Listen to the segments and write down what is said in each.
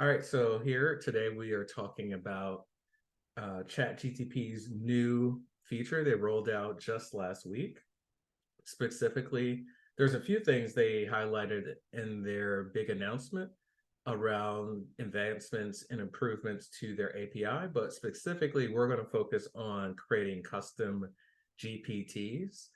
All right, so here today we are talking about ChatGPT's new feature they rolled out just last week. Specifically, there's a few things they highlighted in their big announcement around advancements and improvements to their API, but specifically, we're going to focus on creating custom GPTs.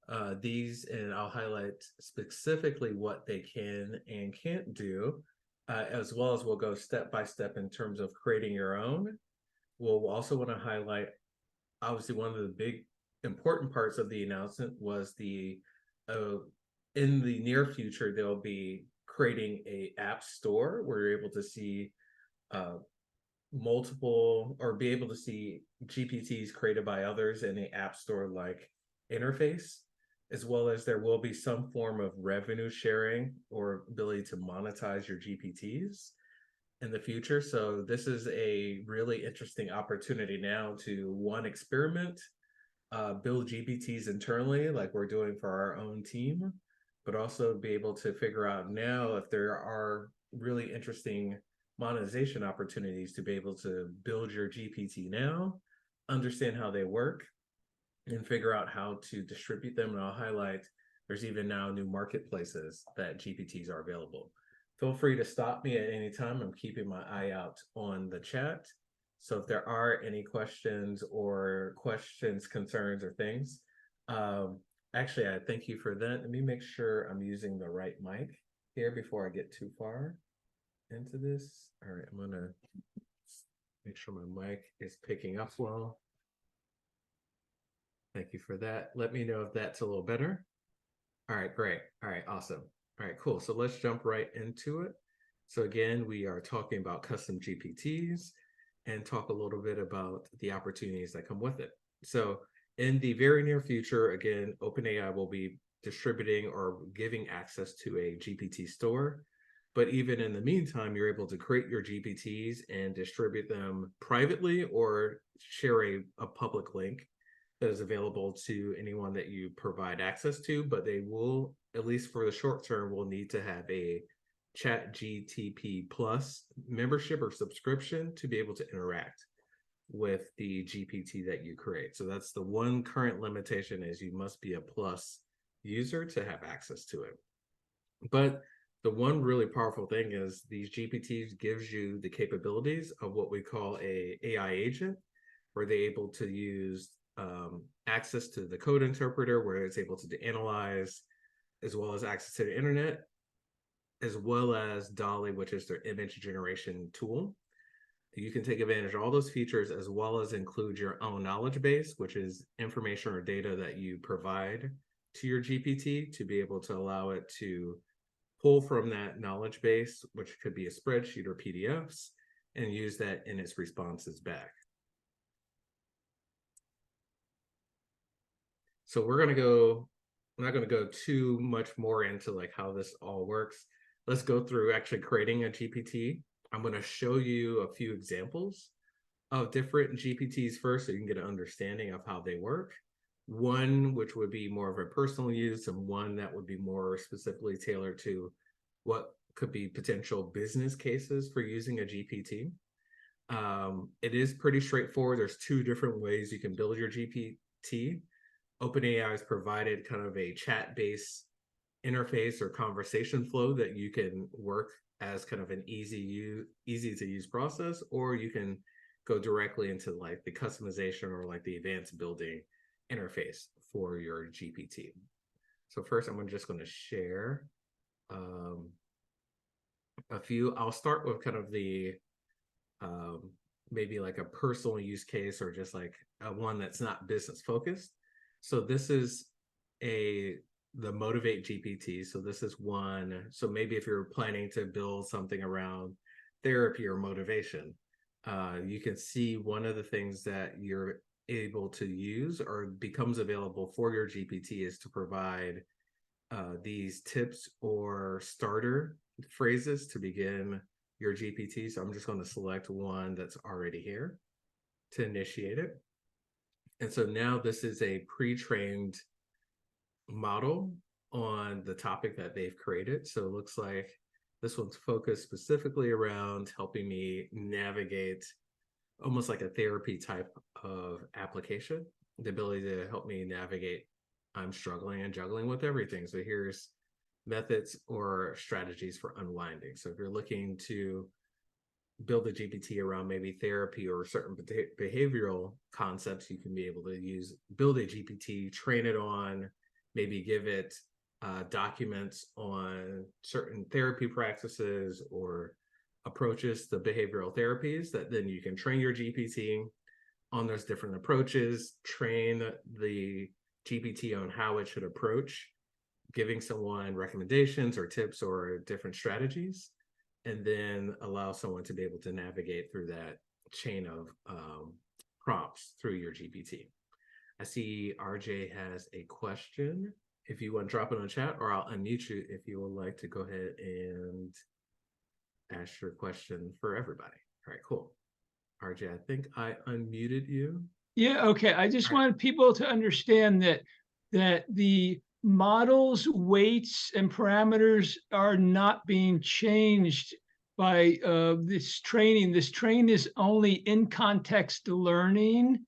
And I'll highlight specifically what they can and can't do, as well as we'll go step by step in terms of creating your own. We'll also want to highlight, obviously, one of the big important parts of the announcement was uh, in the near future, they'll be creating a app store where you're able to see uh, multiple or be able to see GPTs created by others in the app store like interface, as well as there will be some form of revenue sharing or ability to monetize your GPTs in the future. So this is a really interesting opportunity now to one, experiment, build GPTs internally like we're doing for our own team, but also be able to figure out now if there are really interesting monetization opportunities to be able to build your GPT now, understand how they work, and figure out how to distribute them. And I'll highlight there's even now new marketplaces that GPTs are available. Feel free to stop me at any time. I'm keeping my eye out on the chat. So if there are any questions, concerns, or things, actually, I thank you for that. Let me make sure I'm using the right mic here before I get too far into this. All right, I'm gonna make sure my mic is picking up well. Thank you for that. Let me know if that's a little better. All right, great. All right, awesome. All right, cool. So let's jump right into it. So again, we are talking about custom GPTs and talk a little bit about the opportunities that come with it. So in the very near future, again, OpenAI will be distributing or giving access to a GPT store. But even in the meantime, you're able to create your GPTs and distribute them privately or share a public link that is available to anyone that you provide access to, but they will, at least for the short term, will need to have a ChatGPT Plus membership or subscription to be able to interact with the GPT that you create. So that's the one current limitation, is you must be a Plus user to have access to it. But the one really powerful thing is these GPTs gives you the capabilities of what we call a AI agent, where they're able to use access to the code interpreter, where it's able to analyze, as well as access to the internet, as well as Dolly, which is their image generation tool. You can take advantage of all those features, as well as include your own knowledge base, which is information or data that you provide to your GPT to be able to allow it to pull from that knowledge base, which could be a spreadsheet or PDFs, and use that in its responses back. So we're not going to go too much more into like how this all works. Let's go through actually creating a GPT. I'm going to show you a few examples of different GPTs first, so you can get an understanding of how they work. One which would be more of a personal use, and one that would be more specifically tailored to what could be potential business cases for using a GPT. It is pretty straightforward. There's two different ways you can build your GPT. OpenAI has provided kind of a chat-based interface or conversation flow that you can work as kind of an easy to use process, or you can go directly into like the customization or like the advanced building interface for your GPT. So first, I'm just going to share a few. I'll start with kind of the maybe like a personal use case, or just like one that's not business focused. So this is the Motivate GPT. So this is one. So maybe if you're planning to build something around therapy or motivation, you can see one of the things that you're able to use or becomes available for your GPT is to provide these tips or starter phrases to begin your GPT. So I'm just going to select one that's already here to initiate it. And so now this is a pre-trained model on the topic that they've created. So it looks like This one's focused specifically around helping me navigate almost like a therapy type of application, the ability to help me navigate. I'm struggling and juggling with everything. So here's methods or strategies for unwinding. So if you're looking to build a GPT around maybe therapy or certain behavioral concepts, you can be able to build a GPT, train it on, maybe give it documents on certain therapy practices or approaches to behavioral therapies that then you can train your GPT on those different approaches, train the GPT on how it should approach giving someone recommendations or tips or different strategies, and then allow someone to be able to navigate through that chain of prompts through your GPT. I see RJ has a question. If you want to drop it on the chat, or I'll unmute you if you would like to go ahead and ask your question for everybody. All right, cool. RJ, I think I unmuted you. Yeah, okay. I just wanted people to understand that the model's weights and parameters are not being changed by this training. This train is only in context learning,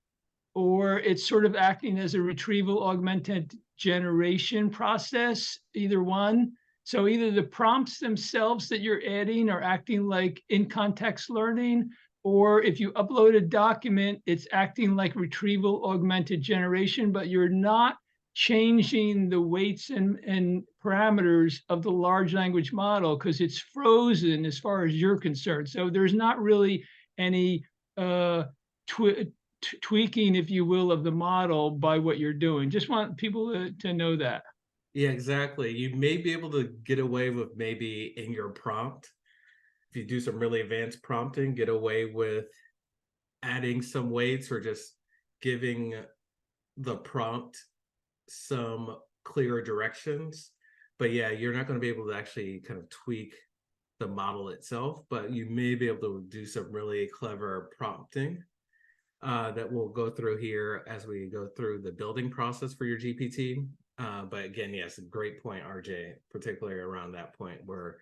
or it's sort of acting as a retrieval augmented generation process, either one. So either the prompts themselves that you're adding are acting like in context learning, or if you upload a document, it's acting like retrieval augmented generation, but you're not changing the weights and parameters of the large language model because it's frozen as far as you're concerned. So there's not really any tweaking, if you will, of the model by what you're doing. Just want people to know that. Yeah, exactly. You may be able to get away with maybe in your prompt, if you do some really advanced prompting, get away with adding some weights or just giving the prompt some clearer directions. But yeah, you're not going to be able to actually kind of tweak the model itself, but you may be able to do some really clever prompting that we'll go through here as we go through the building process for your GPT. But again, yes, great point, RJ, particularly around that point where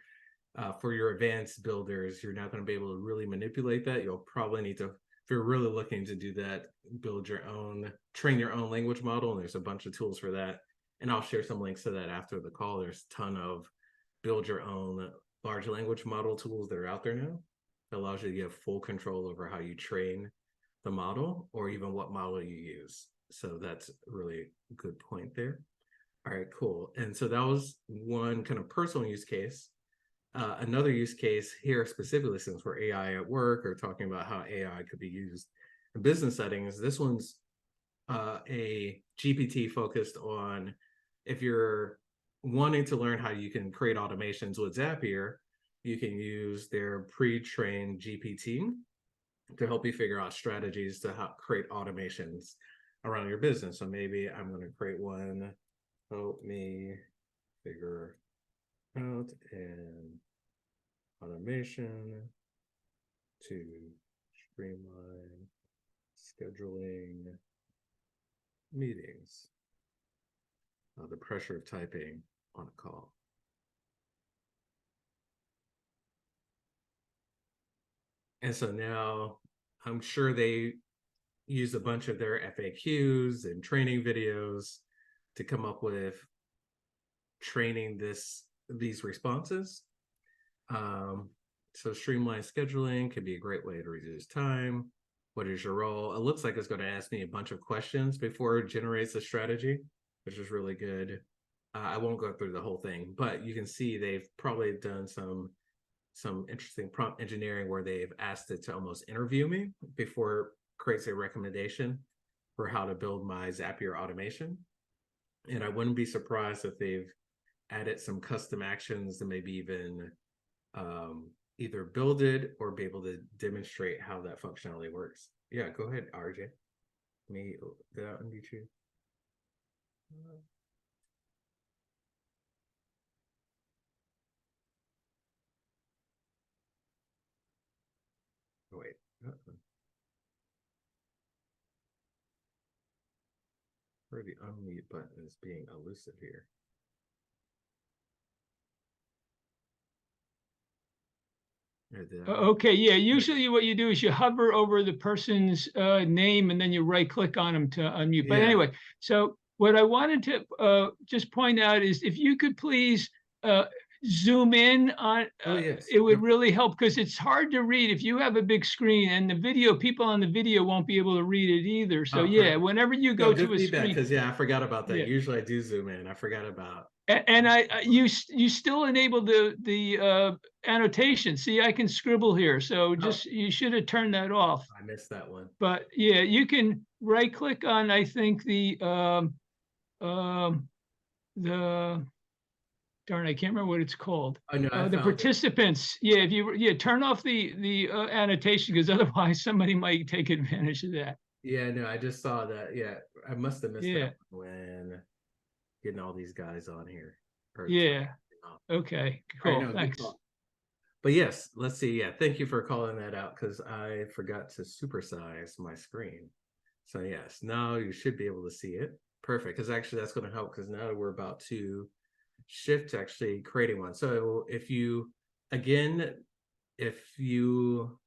for your advanced builders, you're not going to be able to really manipulate that. You'll probably need to, if you're really looking to do that, build your own, train your own language model. And there's a bunch of tools for that. And I'll share some links to that after the call. There's a ton of build your own large language model tools that are out there now. It allows you to get full control over how you train the model or even what model you use. So that's a really good point there. All right, cool. And so that was one kind of personal use case. Another use case here specifically, since we're AI at work or talking about how AI could be used in business settings, this one's a GPT focused on if you're wanting to learn how you can create automations with Zapier, you can use their pre-trained GPT to help you figure out strategies to create automations around your business. So maybe I'm going to create one, help me figure out an automation to streamline scheduling meetings. The pressure of typing on a call. And so now I'm sure they use a bunch of their FAQs and training videos to come up with training these responses. So streamlined scheduling can be a great way to reduce time. What is your role? It looks like it's going to ask me a bunch of questions before it generates a strategy, which is really good. I won't go through the whole thing, but you can see they've probably done some interesting prompt engineering where they've asked it to almost interview me before it creates a recommendation for how to build my Zapier automation. And I wouldn't be surprised if they've added some custom actions to maybe even either build it or be able to demonstrate how that functionality works. Yeah, go ahead, RJ. Did I unmute you? Oh, wait. Where the unmute button is being elusive here. Or did I? Okay, yeah. There we go. Usually, what you do is you hover over the person's name and then you right click on them to unmute. But Yeah. anyway, so what I wanted to just point out is if you could please uh, zoom in on, Oh yes. it No, would really help because it's hard to read if you have a big screen and the video, people on the video won't be able to read it either. So oh, yeah, perfect. whenever you No, go good to a feedback. screen, Because yeah, I forgot about that. yeah. Usually I do zoom in. I forgot about. And you still enable the annotation. See, I can scribble here, so Oh, just you should have turned that off. I missed that one. But yeah, you can right click on, I think um, the darn, I can't remember what it's called. Oh no, I The found it. participants. Yeah, if you turn off the annotation because otherwise somebody might take advantage of that. Yeah, no, I just saw that. Yeah, I must have missed Yeah, that when getting all these guys on here or yeah. turning off. Okay, All right, cool. no, good Thanks. call. But yes, let's see. Yeah, thank you for calling that out because I forgot to supersize my screen. So yes, now you should be able to see it. Perfect. Because actually that's going to help because now we're about to shift to actually creating one. So if you, again, if you,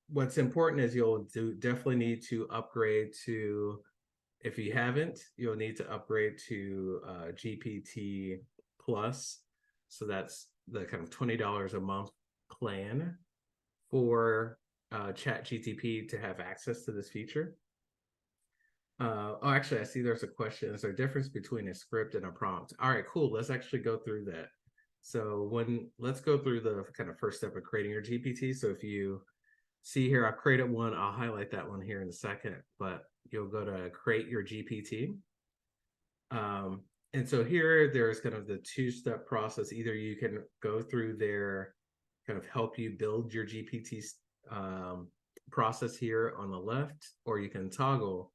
what's important is you'll definitely need to upgrade to, if you haven't, you'll need to upgrade to GPT Plus. So that's the kind of $20 a month plan for ChatGPT to have access to this feature. Oh, actually, I see there's a question. Is there a difference between a script and a prompt? All right, cool. Let's actually go through that. So let's go through the kind of first step of creating your GPT. So if you see here, I've created one. I'll highlight that one here in a second, but you'll go to create your GPT. And so here, there's kind of the two-step process. Either you can go through their kind of help you build your GPT process here on the left, or you can toggle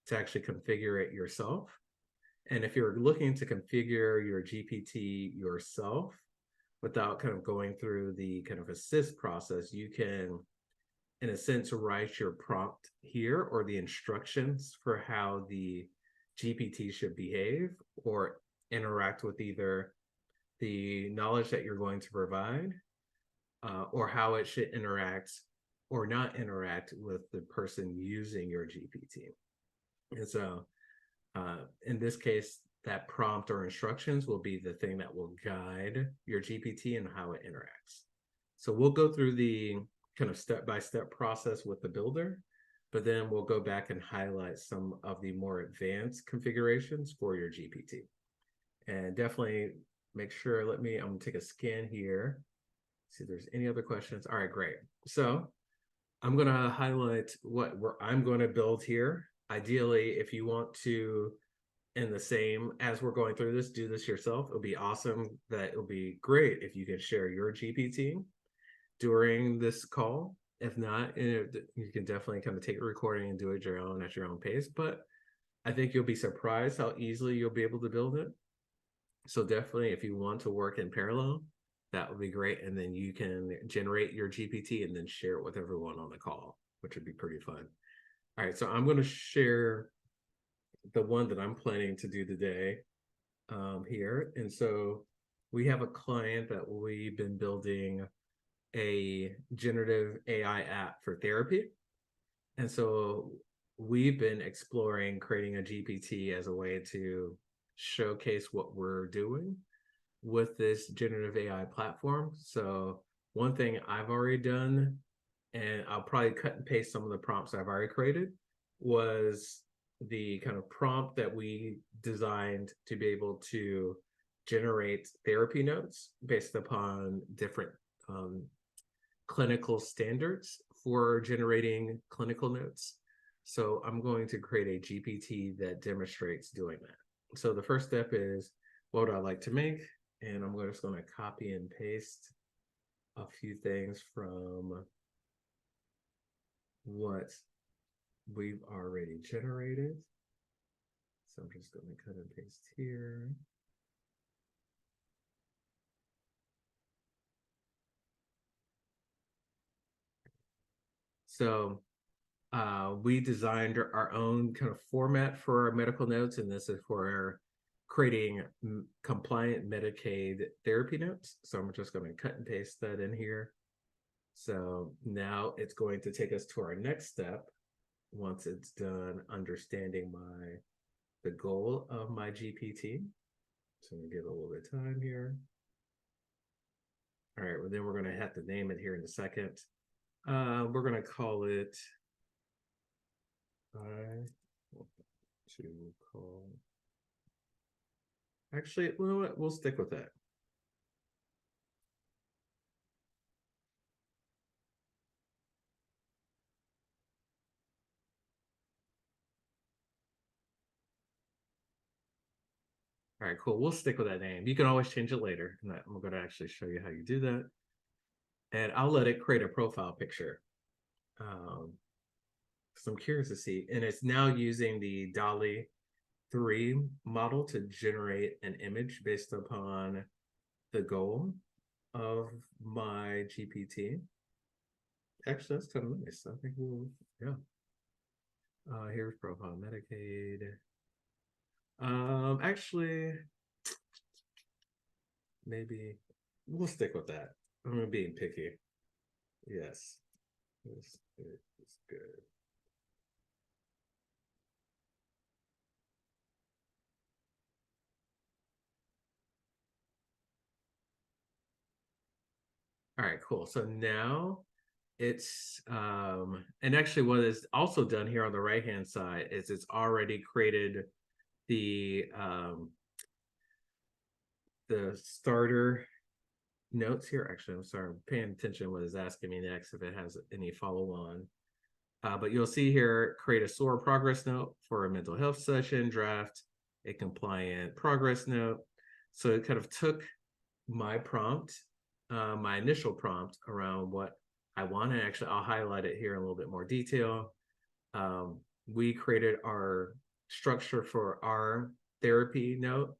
to actually configure it yourself. And if you're looking to configure your GPT yourself without kind of going through the kind of assist process, you can, in a sense, write your prompt here or the instructions for how the GPT should behave or interact with either the knowledge that you're going to provide or how it should interact or not interact with the person using your GPT. And so in this case, that prompt or instructions will be the thing that will guide your GPT and how it interacts. So we'll go through the kind of step-by-step process with the builder, but then we'll go back and highlight some of the more advanced configurations for your GPT. And definitely make sure, I'm gonna take a scan here, see if there's any other questions. All right, great. So I'm gonna highlight what I'm gonna build here. Ideally, if you want to, in the same as we're going through this, do this yourself. It'll be awesome. It'll be great if you can share your GPT during this call. If not, you can definitely kind of take a recording and do it at your own pace. But I think you'll be surprised how easily you'll be able to build it. So definitely, if you want to work in parallel, that would be great. And then you can generate your GPT and then share it with everyone on the call, which would be pretty fun. All right, so I'm going to share the one that I'm planning to do today here. And so we have a client that we've been building a generative AI app for therapy. And so we've been exploring creating a GPT as a way to showcase what we're doing with this generative AI platform. So one thing I've already done, and I'll probably cut and paste some of the prompts I've already created, was the kind of prompt that we designed to be able to generate therapy notes based upon different clinical standards for generating clinical notes. So I'm going to create a GPT that demonstrates doing that. So the first step is, what would I like to make? And I'm just going to copy and paste a few things from what we've already generated. So I'm just going to cut and paste here. So we designed our own kind of format for our medical notes, and this is for creating compliant Medicaid therapy notes. So I'm just going to cut and paste that in here. So now it's going to take us to our next step once it's done understanding the goal of my GPT. So I'm gonna give it a little bit of time here. All right, well, then we're gonna have to name it here in a second. We're gonna call it I want to call. Actually, you know what? We'll stick with that. All right, cool. We'll stick with that name. You can always change it later. And I'm going to actually show you how you do that. And I'll let it create a profile picture. So I'm curious to see. And it's now using the DALI 3 model to generate an image based upon the goal of my GPT. Actually, that's kind of nice. I think we'll, yeah. Here's profile Medicaid. Actually, maybe we'll stick with that. I'm being picky. Yes, it's good. All right, cool. So now it's and actually what is also done here on the right hand side is it's already created the starter notes here. Actually, I'm sorry, I'm paying attention what is asking me next if it has any follow on. But you'll see here, create a SOAR progress note for a mental health session, draft a compliant progress note. So it kind of took my prompt, my initial prompt around what I want. And actually, I'll highlight it here in a little bit more detail. We created our structure for our therapy note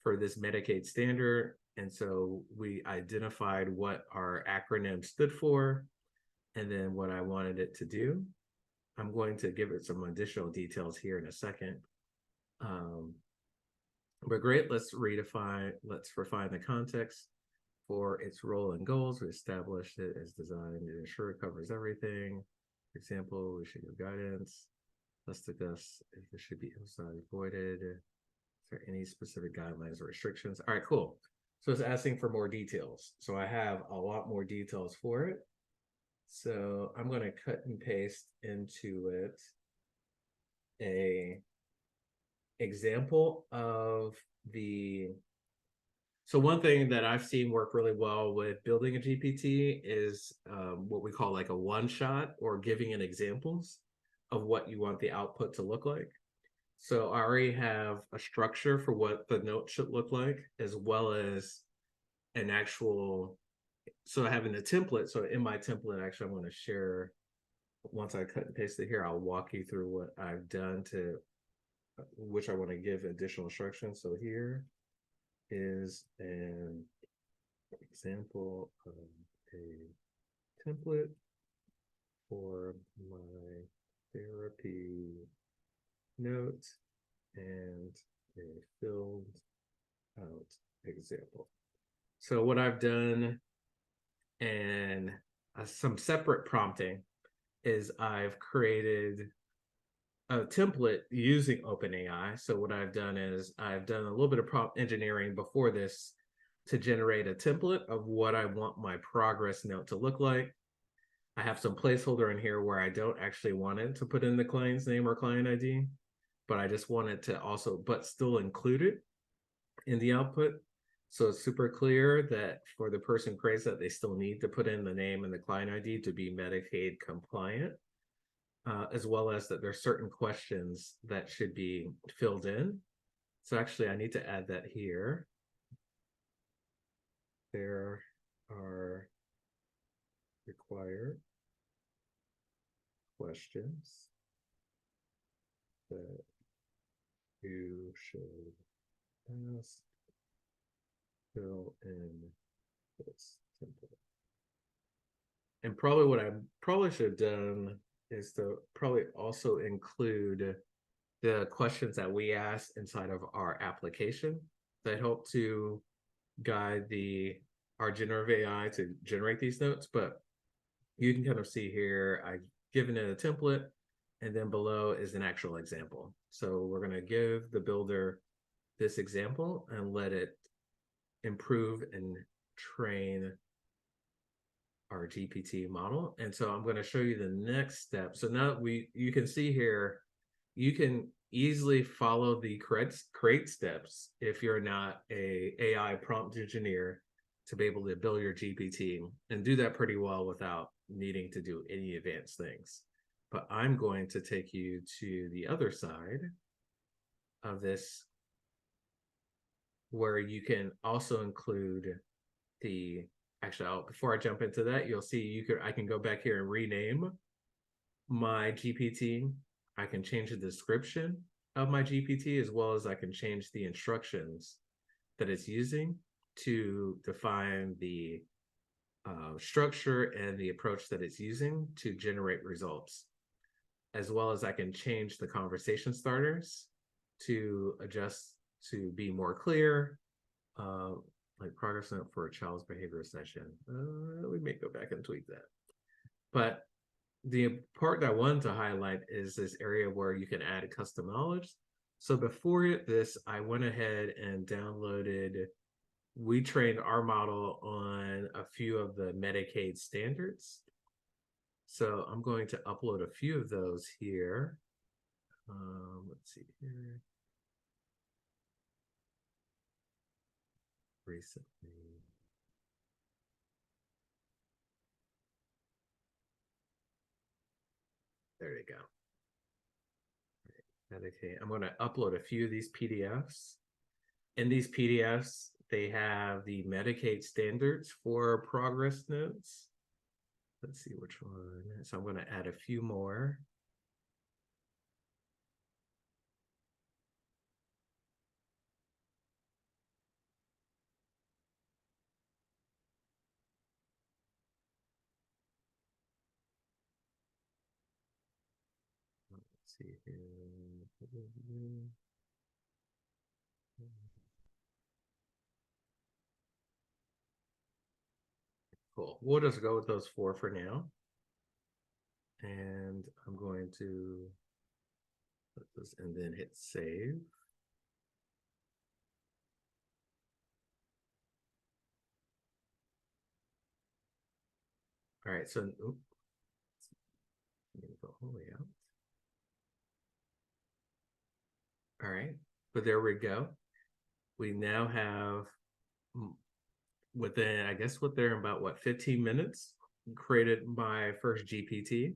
for this Medicaid standard. And so we identified what our acronym stood for and then what I wanted it to do. I'm going to give it some additional details here in a second. But great, let's refine the context for its role and goals. We established it as designed to ensure it covers everything. For example, we should give guidance. Let's discuss if it should be emphasized avoided. Is there any specific guidelines or restrictions? All right, cool. So it's asking for more details. So I have a lot more details for it. So I'm going to cut and paste into it a example of so one thing that I've seen work really well with building a GPT is what we call like a one shot or giving it examples of what you want the output to look like. So I already have a structure for what the note should look like, as well as an actual, so having a template. So in my template, actually, I'm going to share, once I cut and paste it here, I'll walk you through what I've done to, which I want to give additional instructions. So here is an example of a template for my therapy note and a filled out example. So what I've done and some separate prompting is I've created a template using OpenAI. So what I've done is I've done a little bit of prompt engineering before this to generate a template of what I want my progress note to look like. I have some placeholder in here where I don't actually want it to put in the client's name or client ID, but I just want it to also, but still include it in the output. So it's super clear that for the person who creates that, they still need to put in the name and the client ID to be Medicaid compliant. As well as that there's certain questions that should be filled in. So actually, I need to add that here. There are required questions that you should ask, fill in this template. And probably what I probably should have done is to probably also include the questions that we ask inside of our application that help to guide our generative AI to generate these notes. But you can kind of see here, I've given it a template, and then below is an actual example. So we're going to give the builder this example and let it improve and train our GPT model. And so I'm going to show you the next step. So now you can see here, you can easily follow the correct steps if you're not a AI prompt engineer to be able to build your GPT and do that pretty well without needing to do any advanced things. But I'm going to take you to the other side of this, where you can also include the, actually, before I jump into that, you'll see I can go back here and rename my GPT. I can change the description of my GPT, as well as I can change the instructions that it's using to define the structure and the approach that it's using to generate results, as well as I can change the conversation starters to adjust to be more clear, like progress note for a child's behavior session. We may go back and tweak that. But the part that I wanted to highlight is this area where you can add custom knowledge. So before this, I went ahead and downloaded, we trained our model on a few of the Medicaid standards. So I'm going to upload a few of those here. Let's see here. Recently. There you go. Medicaid. I'm going to upload a few of these PDFs. In these PDFs, they have the Medicaid standards for progress notes. Let's see which one. So I'm going to add a few more. Let's see here. Cool. We'll just go with those four for now. And I'm going to put this and then hit save. All right, so oops, I'm gonna go all the way out. All right, but there we go. We now have, within, I guess, within about what, 15 minutes, created my first GPT,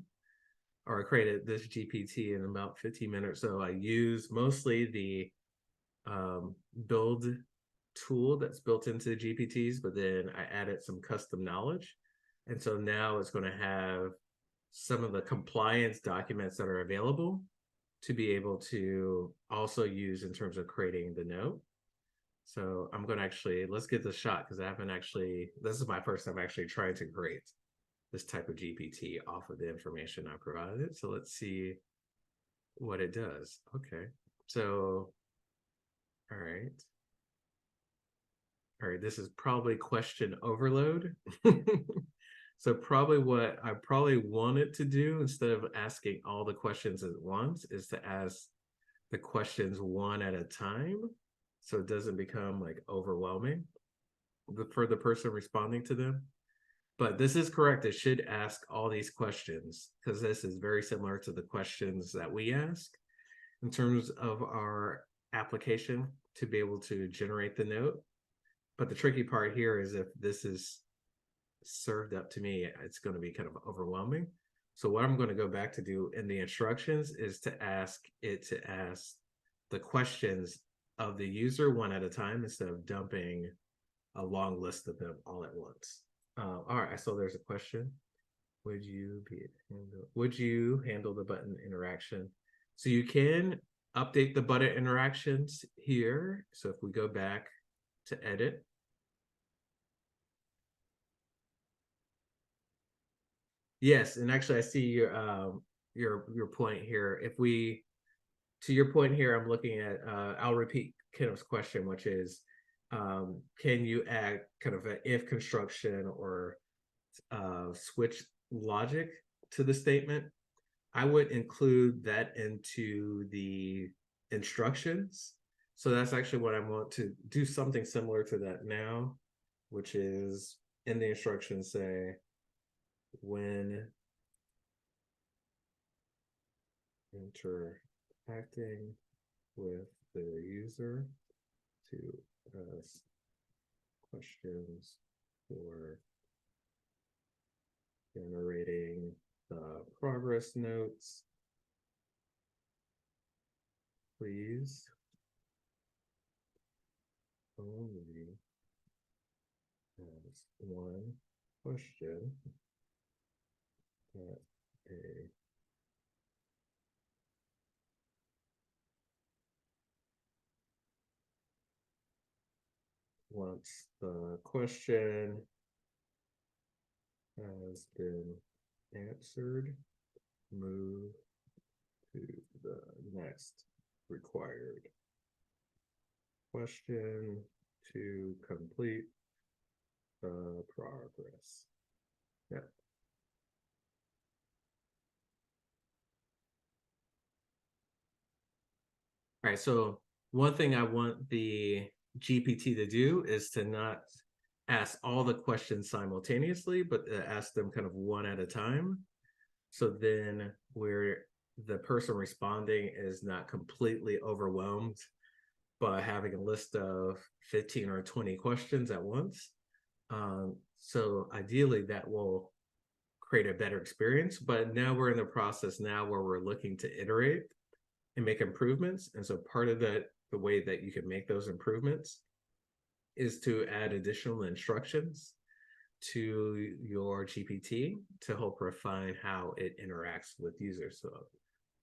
or I created this GPT in about 15 minutes. So I use mostly the build tool that's built into the GPTs, but then I added some custom knowledge. And so now it's going to have some of the compliance documents that are available to be able to also use in terms of creating the note. So I'm going to actually, let's get this shot, because I haven't actually, this is my first time actually trying to create this type of GPT off of the information I provided. So let's see what it does. Okay. So, all right. All right, this is probably question overload. So probably what I probably wanted to do, instead of asking all the questions at once, is to ask the questions one at a time, so it doesn't become like overwhelming for the person responding to them. But this is correct. It should ask all these questions, because this is very similar to the questions that we ask in terms of our application to be able to generate the note. But the tricky part here is, if this is served up to me, it's going to be kind of overwhelming. So what I'm going to go back to do in the instructions is to ask it to ask the questions of the user one at a time, instead of dumping a long list of them all at once. All right, so there's a question. Would you handle the button interaction? So you can update the button interactions here. So if we go back to edit, yes, and actually I see your point here. If we, to your point here, I'm looking at, I'll repeat Kenneth's question, which is, can you add kind of an if construction or switch logic to the statement, I would include that into the instructions. So that's actually what I want to do, something similar to that now, which is in the instructions say, when interacting with the user, to ask questions for generating the progress notes. Please only ask one question at a once the question has been answered, move to the next required question to complete the progress. Yeah. All right, so one thing I want the GPT to do is to not ask all the questions simultaneously, but to ask them kind of one at a time. So then where the person responding is not completely overwhelmed by having a list of 15 or 20 questions at once. So ideally that will create a better experience, but now we're in the process now where we're looking to iterate and make improvements. And so part of that, the way that you can make those improvements is to add additional instructions to your GPT to help refine how it interacts with users. So,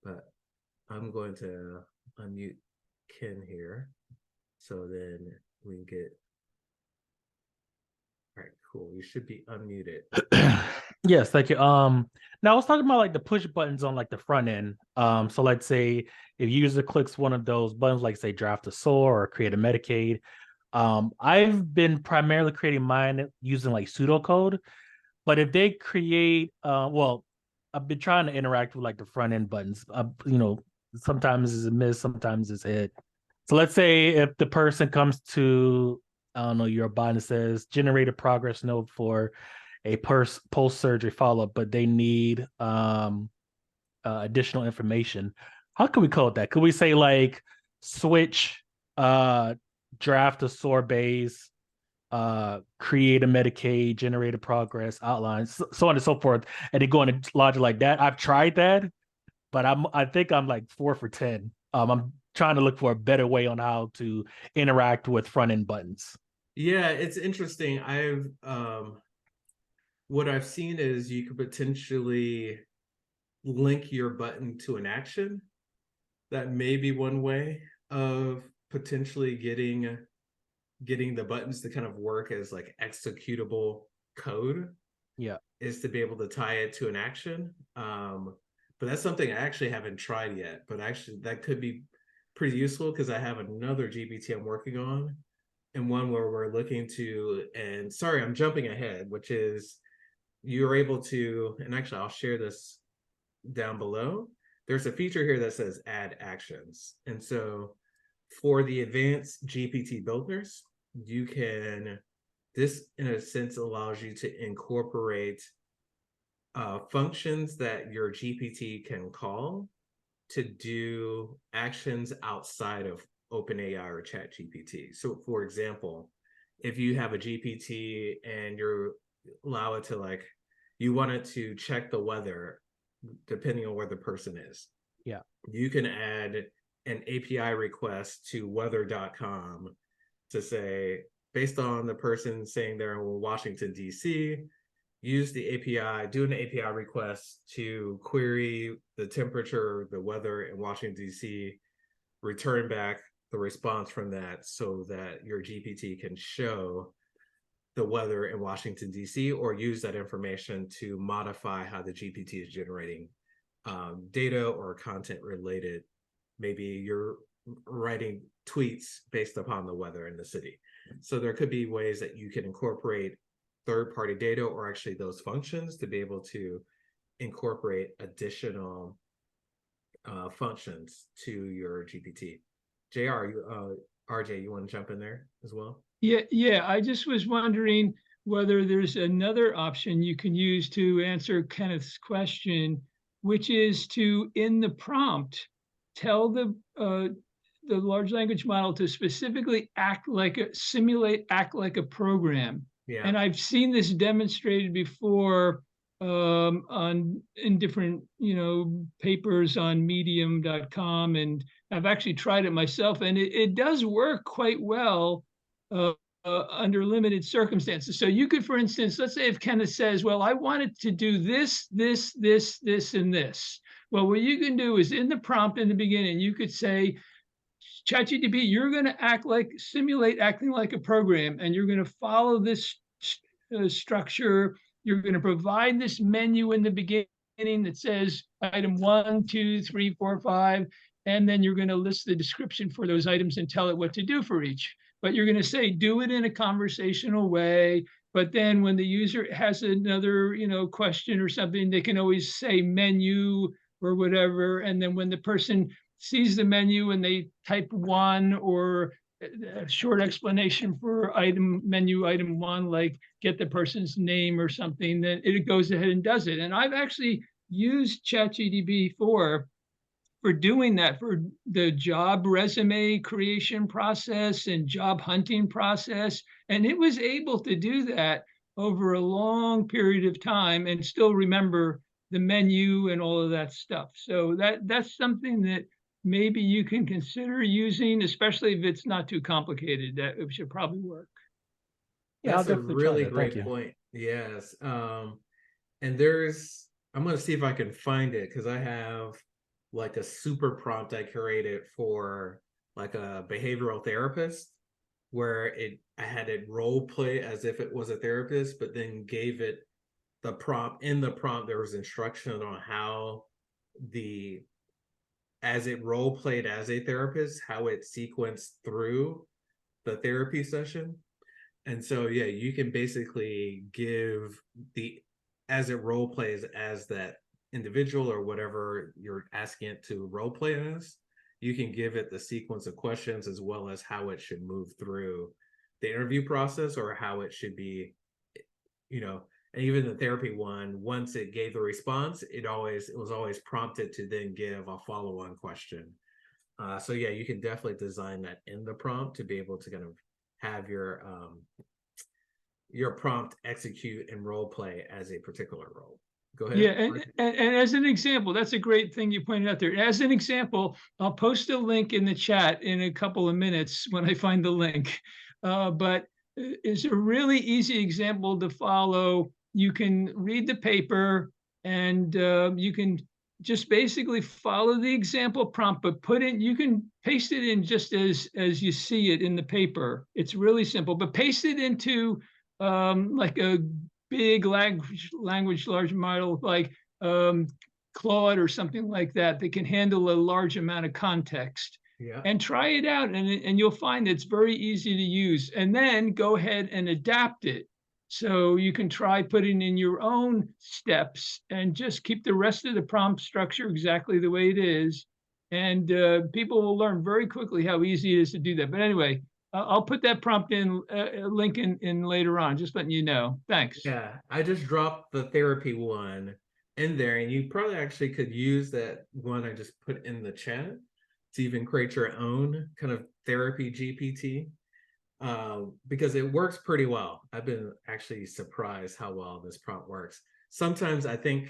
but I'm going to unmute Ken here, so then we can get. All right, cool. You should be unmuted. Yes, thank you. Now I was talking about like the push buttons on like the front end. So let's say if user clicks one of those buttons, like say draft a SOAR or create a Medicaid. I've been primarily creating mine using like pseudocode, but if they create, well, I've been trying to interact with like the front end buttons. Sometimes it's a miss, sometimes it's a hit. So let's say if the person comes to, I don't know, your bot and says generate a progress note for a post surgery follow up, but they need additional information. How can we code that? Could we say like switch draft a sorbets, create a Medicaid, generate a progress, outline, so on and so forth, and then go into logic like that? I've tried that, but I think I'm like 4 for 10. I'm trying to look for a better way on how to interact with front end buttons. Yeah, it's interesting. What I've seen is you could potentially link your button to an action. That may be one way of potentially getting the buttons to kind of work as like executable code, Yeah. is to be able to tie it to an action. But that's something I actually haven't tried yet, but actually that could be pretty useful because I have another GPT I'm working on, and one where we're looking to, and sorry, I'm jumping ahead, which is you're able to, and actually I'll share this down below. There's a feature here that says add actions. And so for the advanced GPT builders, you can, this in a sense allows you to incorporate functions that your GPT can call to do actions outside of OpenAI or ChatGPT. So for example, if you have a GPT and you allow it to like, you want it to check the weather depending on where the person is. Yeah. You can add an API request to weather.com to say, based on the person saying they're in Washington, D.C., use the API, do an API request to query the temperature, the weather in Washington, D.C., return back the response from that so that your GPT can show the weather in Washington, D.C., or use that information to modify how the GPT is generating data or content related. Maybe you're writing tweets based upon the weather in the city. So there could be ways that you can incorporate third-party data or actually those functions to be able to incorporate additional functions to your GPT. RJ, you want to jump in there as well? Yeah. I just was wondering whether there's another option you can use to answer Kenneth's question, which is to, in the prompt, tell the large language model to specifically act like a program. Yeah. And I've seen this demonstrated before in different papers on medium.com, and I've actually tried it myself, and it does work quite well under limited circumstances. So you could, for instance, let's say if Kenneth says, well, I wanted to do this, and this. Well, what you can do is in the prompt in the beginning, you could say, ChatGPT, you're going to simulate acting like a program, and you're going to follow this structure. You're going to provide this menu in the beginning that says item 1, 2, 3, 4, 5, and then you're going to list the description for those items and tell it what to do for each. But you're going to say, do it in a conversational way. But then when the user has another, question or something, they can always say menu or whatever. And then when the person sees the menu and they type 1 or a short explanation for menu item 1, like get the person's name or something, then it goes ahead and does it. And I've actually used ChatGPT for doing that, for the job resume creation process and job hunting process. And it was able to do that over a long period of time and still remember the menu and all of that stuff. So that's something that maybe you can consider using, especially if it's not too complicated. That it should probably work. Yeah, I'll That's a definitely try really that. Thank great you. point. Yes. And I'm going to see if I can find it because I have like a super prompt I curated for like a behavioral therapist where I had it role play as if it was a therapist, but then gave it the prompt. In the prompt, there was instruction on how as it role played as a therapist, how it sequenced through the therapy session. And so, yeah, you can basically give as it role plays as that individual or whatever you're asking it to role play as, you can give it the sequence of questions as well as how it should move through the interview process or how it should be, and even the therapy one, once it gave the response, it was always prompted to then give a follow-on question. So yeah, you can definitely design that in the prompt to be able to kind of have your prompt execute and role play as a particular role. Go ahead. Yeah, and as an example, that's a great thing you pointed out there. As an example, I'll post a link in the chat in a couple of minutes when I find the link. But it's a really easy example to follow. You can read the paper and you can just basically follow the example prompt, but you can paste it in just as you see it in the paper. It's really simple, but paste it into like a big language large model like Claude or something like that can handle a large amount of context. Yeah. And try it out, and you'll find it's very easy to use. And then go ahead and adapt it. So you can try putting in your own steps and just keep the rest of the prompt structure exactly the way it is. And people will learn very quickly how easy it is to do that. But anyway, I'll put that prompt link in later on, just letting you know. Thanks. Yeah, I just dropped the therapy one in there, and you probably actually could use that one I just put in the chat to even create your own kind of therapy GPT, because it works pretty well. I've been actually surprised how well this prompt works. Sometimes I think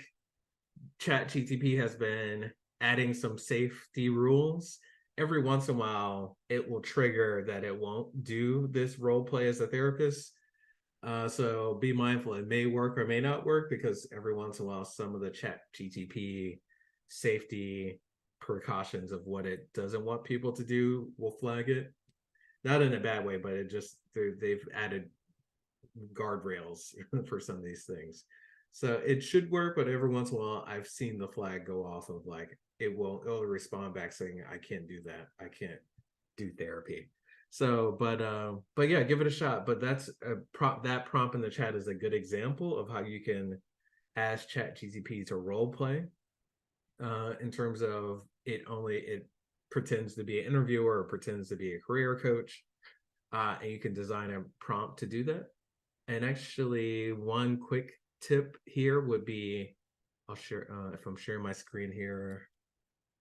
ChatGPT has been adding some safety rules. Every once in a while, it will trigger that it won't do this role play as a therapist. So be mindful. It may work or may not work because every once in a while, some of the ChatGPT safety precautions of what it doesn't want people to do will flag it. Not in a bad way, but they've added guardrails for some of these things. So it should work, but every once in a while, I've seen the flag go off of like it'll respond back saying, "I can't do that. I can't do therapy." So, but yeah, give it a shot. But that's a that prompt in the chat is a good example of how you can ask ChatGPT to role play. In terms of it pretends to be an interviewer or pretends to be a career coach, and you can design a prompt to do that. And actually, one quick tip here would be, I'll share if I'm sharing my screen here.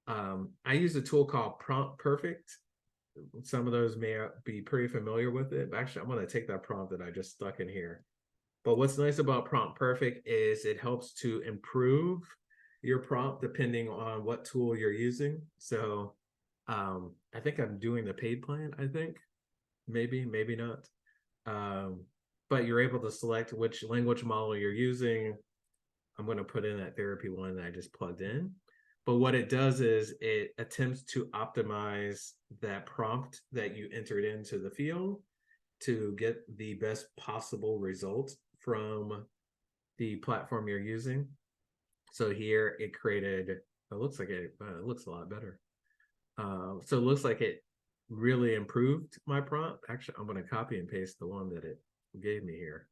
I use a tool called Prompt Perfect. Some of those may be pretty familiar with it. But actually, I'm going to take that prompt that I just stuck in here. But what's nice about Prompt Perfect is it helps to improve your prompt depending on what tool you're using. So I think I'm doing the paid plan, I think. Maybe, maybe not. But you're able to select which language model you're using. I'm going to put in that therapy one that I just plugged in. But what it does is it attempts to optimize that prompt that you entered into the field to get the best possible result from the platform you're using. So here it created, it looks like it looks a lot better. So it looks like it really improved my prompt. Actually, I'm going to copy and paste the one that it gave me here.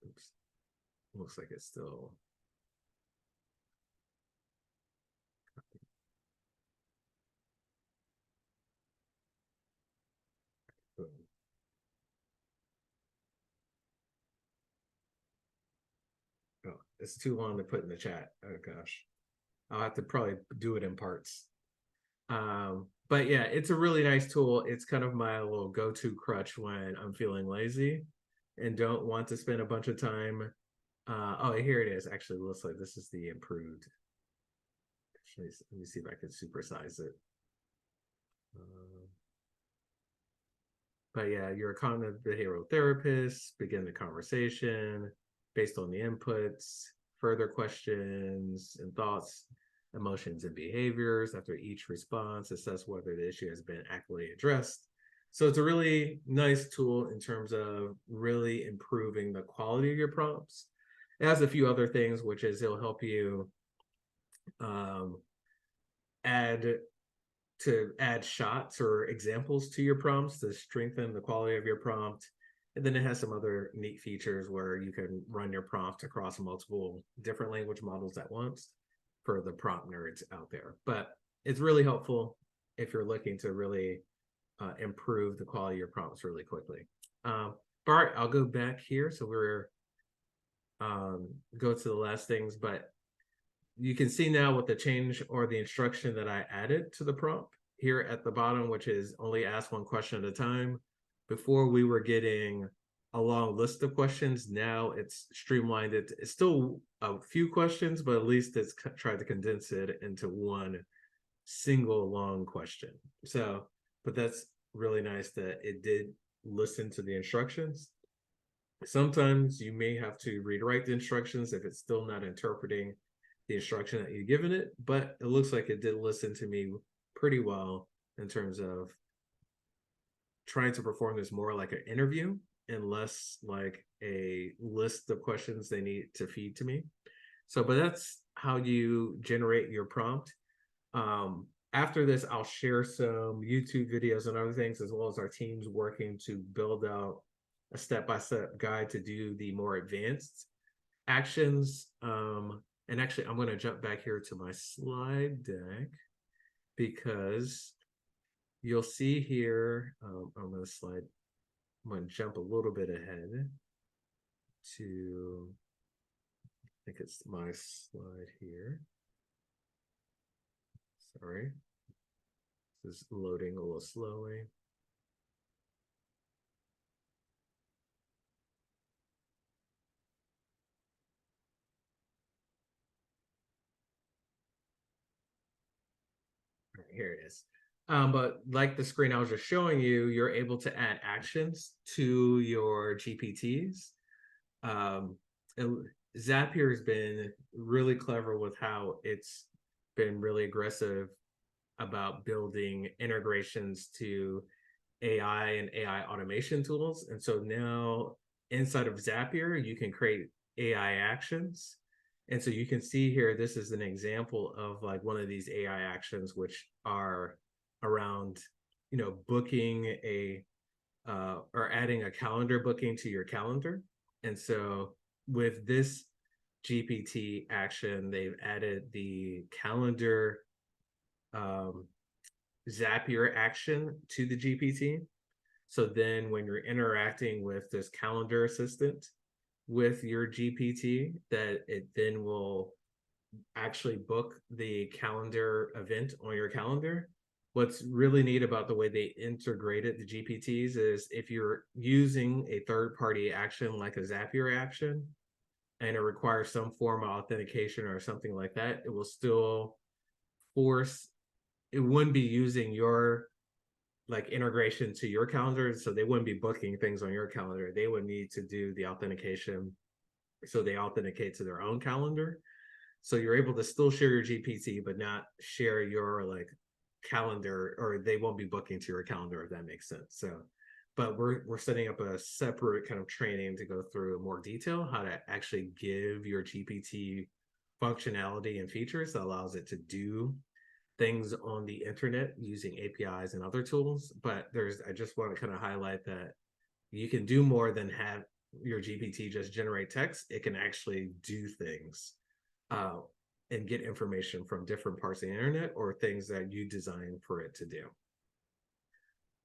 Oops. Looks like it's still. Oh, it's too long to put in the chat. Oh gosh. I'll have to probably do it in parts. But yeah, it's a really nice tool. It's kind of my little go-to crutch when I'm feeling lazy and don't want to spend a bunch of time. Oh, here it is. Actually, it looks like this is the improved. Actually, let me see if I can supersize it. But yeah, you're a cognitive behavioral therapist, begin the conversation based on the inputs, further questions and thoughts, emotions and behaviors. After each response, assess whether the issue has been accurately addressed. So it's a really nice tool in terms of really improving the quality of your prompts. It has a few other things, which is it'll help you add shots or examples to your prompts to strengthen the quality of your prompt. And then it has some other neat features where you can run your prompt across multiple different language models at once for the prompt nerds out there. But it's really helpful if you're looking to really improve the quality of your prompts really quickly. Bart, I'll go back here. So we're go to the last things, but you can see now with the change or the instruction that I added to the prompt here at the bottom, which is only ask one question at a time. Before we were getting a long list of questions. Now it's streamlined. It's still a few questions, but at least it's tried to condense it into one single long question. So, but that's really nice that it did listen to the instructions. Sometimes you may have to rewrite the instructions if it's still not interpreting the instruction that you've given it, but it looks like it did listen to me pretty well in terms of trying to perform this more like an interview and less like a list of questions they need to feed to me. So, but that's how you generate your prompt. After this, I'll share some YouTube videos and other things, as well as our teams working to build out a step-by-step guide to do the more advanced actions. And actually, I'm going to jump back here to my slide deck because you'll see here on the slide, I'm going to jump a little bit ahead to, I think it's my slide here. Sorry, this is loading a little slowly. All right, here it is. But like the screen I was just showing you, you're able to add actions to your GPTs. Zapier has been really clever with how it's been really aggressive about building integrations to AI and AI automation tools. And so now inside of Zapier, you can create AI actions. And so you can see here, this is an example of like one of these AI actions, which are around booking or adding a calendar booking to your calendar. And so with this GPT action, they've added the calendar Zapier action to the GPT. So then when you're interacting with this calendar assistant with your GPT, that it then will actually book the calendar event on your calendar. What's really neat about the way they integrated the GPTs is if you're using a third-party action like a Zapier action, and it requires some form of authentication or something like that, it will still it wouldn't be using your like integration to your calendar, so they wouldn't be booking things on your calendar. They would need to do the authentication, so they authenticate to their own calendar. So you're able to still share your GPT, but not share your like calendar, or they won't be booking to your calendar, if that makes sense. So, but we're setting up a separate kind of training to go through in more detail how to actually give your GPT functionality and features that allows it to do things on the internet using APIs and other tools. But I just want to kind of highlight that you can do more than have your GPT just generate text. It can actually do things and get information from different parts of the internet or things that you design for it to do.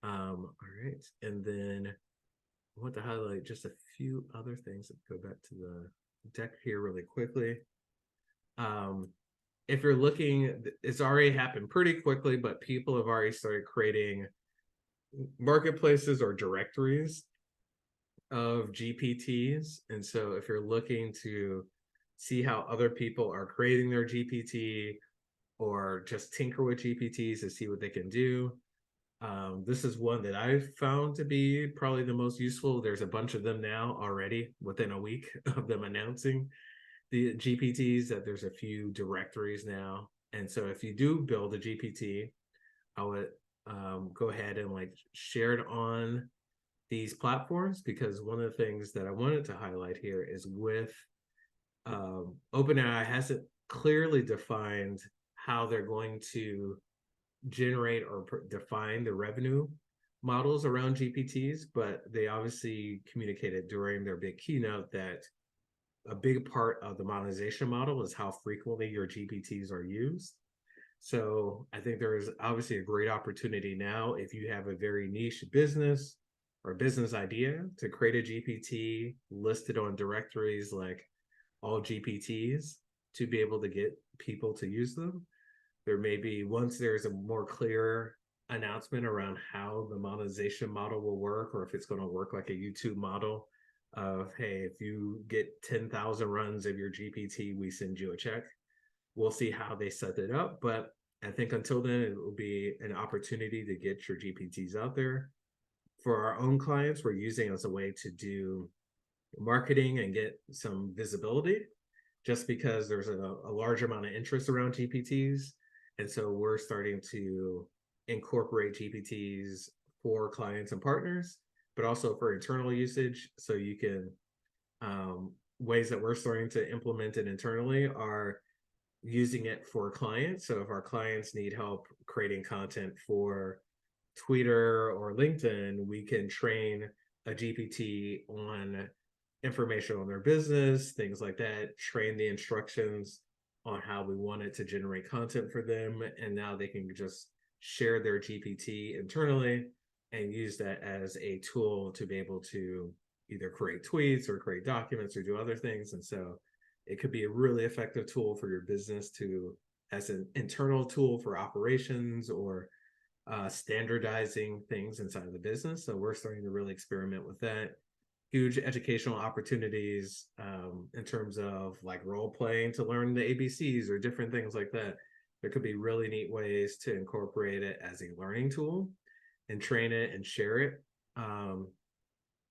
All right, and then I want to highlight just a few other things. Go back to the deck here really quickly. If you're looking, it's already happened pretty quickly, but people have already started creating marketplaces or directories of GPTs. And so if you're looking to see how other people are creating their GPT or just tinker with GPTs to see what they can do, this is one that I've found to be probably the most useful. There's a bunch of them now already within a week of them announcing the GPTs, that there's a few directories now. And so if you do build a GPT, I would go ahead and like share it on these platforms, because one of the things that I wanted to highlight here is with OpenAI hasn't clearly defined how they're going to generate or define the revenue models around GPTs, but they obviously communicated during their big keynote that a big part of the monetization model is how frequently your GPTs are used. So I think there is obviously a great opportunity now, if you have a very niche business or business idea, to create a GPT listed on directories like all GPTs to be able to get people to use them. There may be, once there's a more clear announcement around how the monetization model will work, or if it's going to work like a YouTube model of, hey, if you get 10,000 runs of your GPT, we send you a check. We'll see how they set it up. But I think until then, it will be an opportunity to get your GPTs out there. For our own clients, we're using it as a way to do marketing and get some visibility, just because there's a large amount of interest around GPTs. And so we're starting to incorporate GPTs for clients and partners, but also for internal usage. So you can, ways that we're starting to implement it internally are using it for clients. So if our clients need help creating content for Twitter or LinkedIn, we can train a GPT on information on their business, things like that, train the instructions on how we want it to generate content for them. And now they can just share their GPT internally and use that as a tool to be able to either create tweets or create documents or do other things. And so it could be a really effective tool for your business to, as an internal tool for operations or standardizing things inside of the business. So we're starting to really experiment with that. Huge educational opportunities in terms of like role playing to learn the ABCs or different things like that. There could be really neat ways to incorporate it as a learning tool and train it and share it.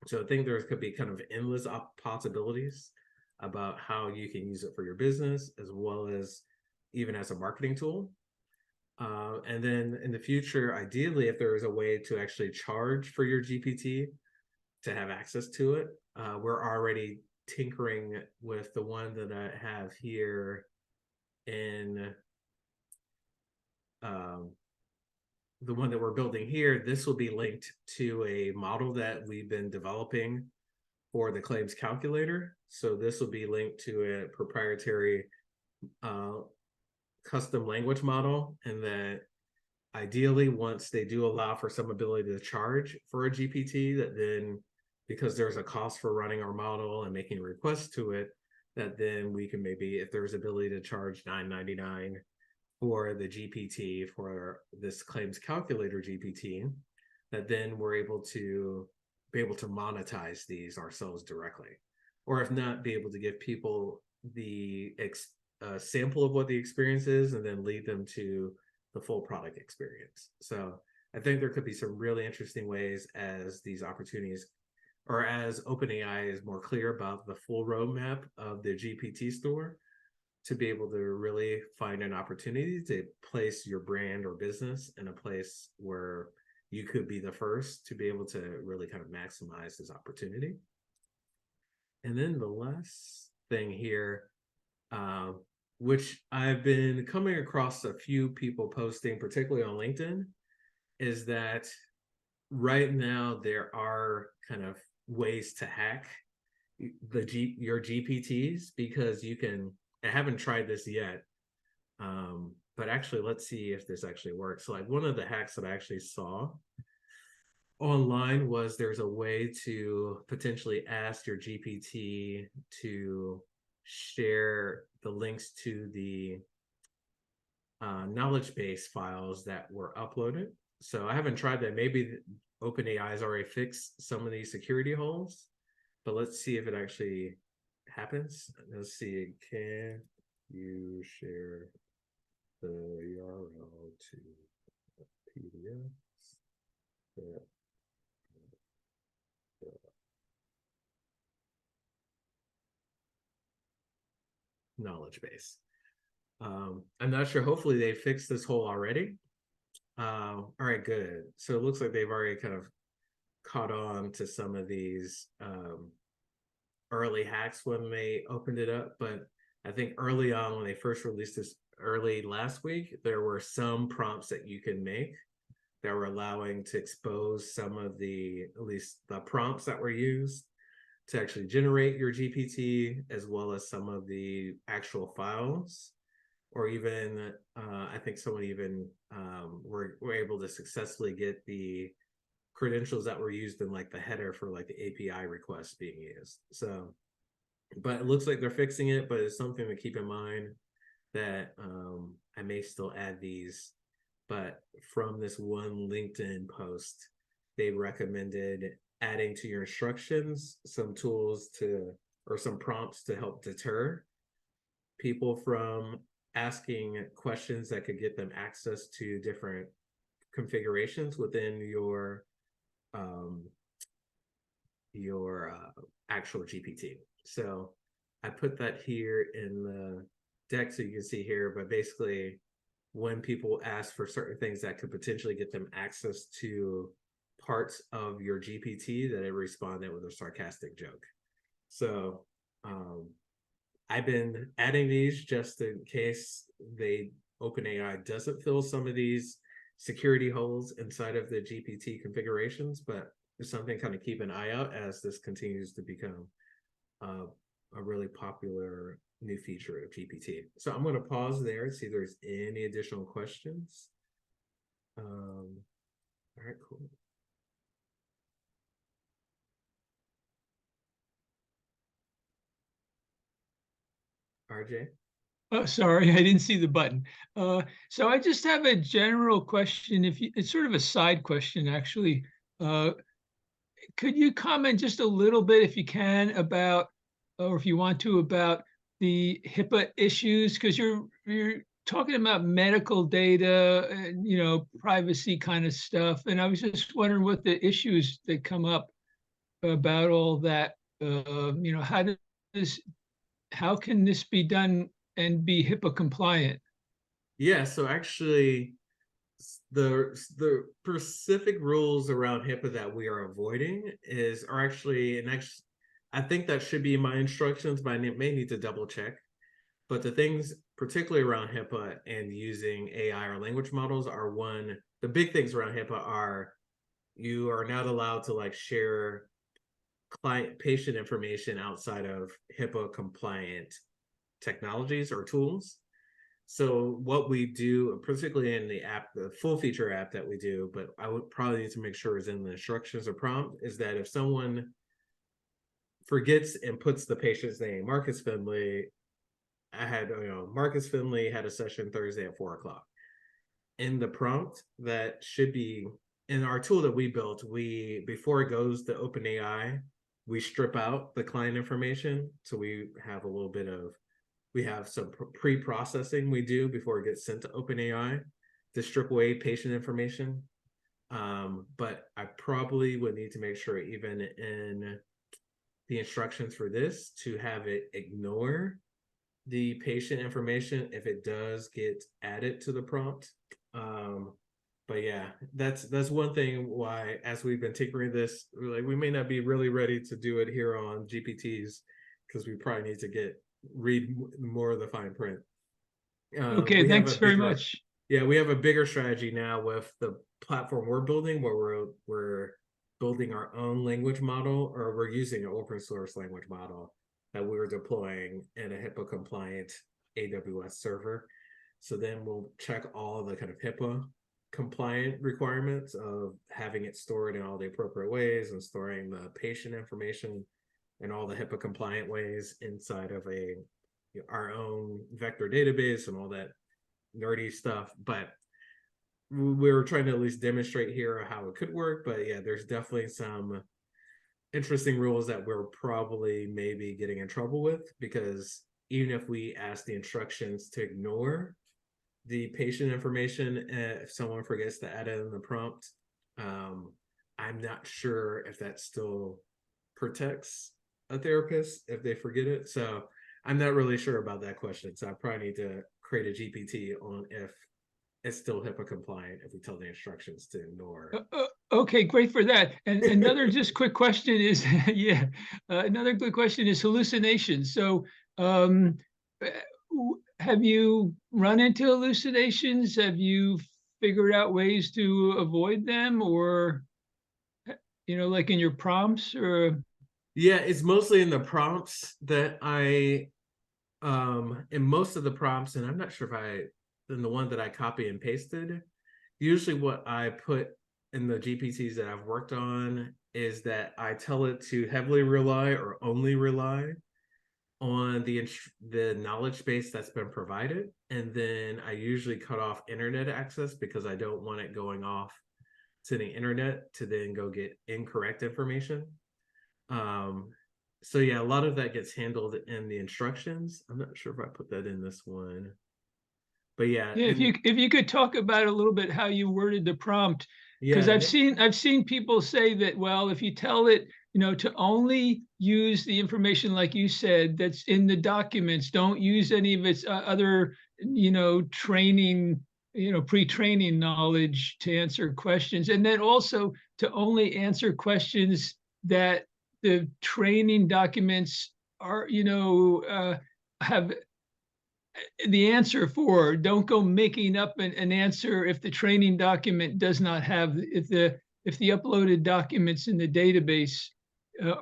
So I think there could be kind of endless possibilities about how you can use it for your business, as well as even as a marketing tool. And then in the future, ideally, if there is a way to actually charge for your GPT to have access to it, we're already tinkering with the one that I have here in the one that we're building here, this will be linked to a model that we've been developing for the claims calculator. So this will be linked to a proprietary custom language model, and that ideally, once they do allow for some ability to charge for a GPT, that then, because there's a cost for running our model and making requests to it, that then we can maybe, if there's ability to charge $9.99 for the GPT for this claims calculator GPT, that then we're able to monetize these ourselves directly, or if not, be able to give people the sample of what the experience is and then lead them to the full product experience. So I think there could be some really interesting ways as these opportunities, or as OpenAI is more clear about the full roadmap of the GPT Store, to be able to really find an opportunity to place your brand or business in a place where you could be the first to be able to really kind of maximize this opportunity. And then the last thing here, which I've been coming across a few people posting, particularly on LinkedIn, is that right now there are kind of ways to hack your GPTs, because you can, I haven't tried this yet, but actually let's see if this actually works. So like one of the hacks that I actually saw online was there's a way to potentially ask your GPT to share the links to the knowledge base files that were uploaded. So I haven't tried that. Maybe OpenAI has already fixed some of these security holes, but let's see if it actually happens. Let's see. Can you share the URL to PDF? Knowledge base. I'm not sure. Hopefully they fixed this hole already. All right, good. So it looks like they've already kind of caught on to some of these early hacks when they opened it up. But I think early on, when they first released this early last week, there were some prompts that you can make that were allowing to expose some of the, at least the prompts that were used to actually generate your GPT, as well as some of the actual files, or even I think someone even were able to successfully get the credentials that were used in like the header for like the API requests being used. So, but it looks like they're fixing it, but it's something to keep in mind that I may still add these. But from this one LinkedIn post, they recommended adding to your instructions some tools to, or some prompts to help deter people from asking questions that could get them access to different configurations within your actual GPT. So I put that here in the deck so you can see here, but basically when people ask for certain things that could potentially get them access to parts of your GPT, that it responded with a sarcastic joke. So I've been adding these just in case OpenAI doesn't fill some of these security holes inside of the GPT configurations, but it's something kind of keep an eye out as this continues to become a really popular new feature of GPT. So I'm going to pause there and see if there's any additional questions. All right, cool. RJ? Oh, sorry, I didn't see the button. So I just have a general question. It's sort of a side question, actually. Could you comment just a little bit, if you can, about, or if you want to, about the HIPAA issues? Because you're talking about medical data and privacy kind of stuff, and I was just wondering what the issues that come up about all that. How can this be done and be HIPAA compliant? Yeah, so actually the specific rules around HIPAA that we are avoiding are actually, and actually I think that should be in my instructions, but I may need to double check. But the things, particularly around HIPAA and using AI or language models, are the big things around HIPAA are you are not allowed to like share client patient information outside of HIPAA compliant technologies or tools. So what we do, particularly in the app, the full feature app that we do, but I would probably need to make sure is in the instructions or prompt, is that if someone forgets and puts the patient's name, Marcus Finley, Marcus Finley had a session Thursday at 4:00. In the prompt, that should be in our tool that we built, before it goes to OpenAI, we strip out the client information. So we have some pre-processing we do before it gets sent to OpenAI to strip away patient information. But I probably would need to make sure, even in the instructions for this, to have it ignore the patient information if it does get added to the prompt. But yeah, that's one thing why, as we've been tinkering this, we may not be really ready to do it here on GPTs, because we probably need to read more of the fine print. Okay, thanks very much. Yeah, we have a bigger strategy now with the platform we're building, where we're building our own language model, or we're using an open source language model that we're deploying in a HIPAA compliant AWS server. So then we'll check all the kind of HIPAA compliant requirements of having it stored in all the appropriate ways, and storing the patient information in all the HIPAA compliant ways inside of our own vector database and all that nerdy stuff. But we were trying to at least demonstrate here how it could work. But yeah, there's definitely some interesting rules that we're probably maybe getting in trouble with, because even if we ask the instructions to ignore the patient information, if someone forgets to add it in the prompt, I'm not sure if that still protects a therapist if they forget it. So I'm not really sure about that question. So I probably need to create a GPT on if it's still HIPAA compliant if we tell the instructions to ignore. Okay, great for that. And another just quick question is, yeah, another good question is hallucinations. So have you run into hallucinations? Have you figured out ways to avoid them, or, like in your prompts, or? Yeah, it's mostly in the prompts that in most of the prompts, and I'm not sure if in the one that I copy and pasted, usually what I put in the GPTs that I've worked on is that I tell it to heavily rely or only rely on the knowledge base that's been provided. And then I usually cut off internet access, because I don't want it going off to the internet to then go get incorrect information. So yeah, a lot of that gets handled in the instructions. I'm not sure if I put that in this one, but yeah. Yeah, if you could talk about a little bit how you worded the prompt, because Yeah, I've seen people say that, well, if you tell it, to only use the information, like you said, that's in the documents, don't use any of its other, training, pre-training knowledge to answer questions, and then also to only answer questions that the training documents are, have the answer for. Don't go making up an answer if the training document does not have, if the uploaded documents in the database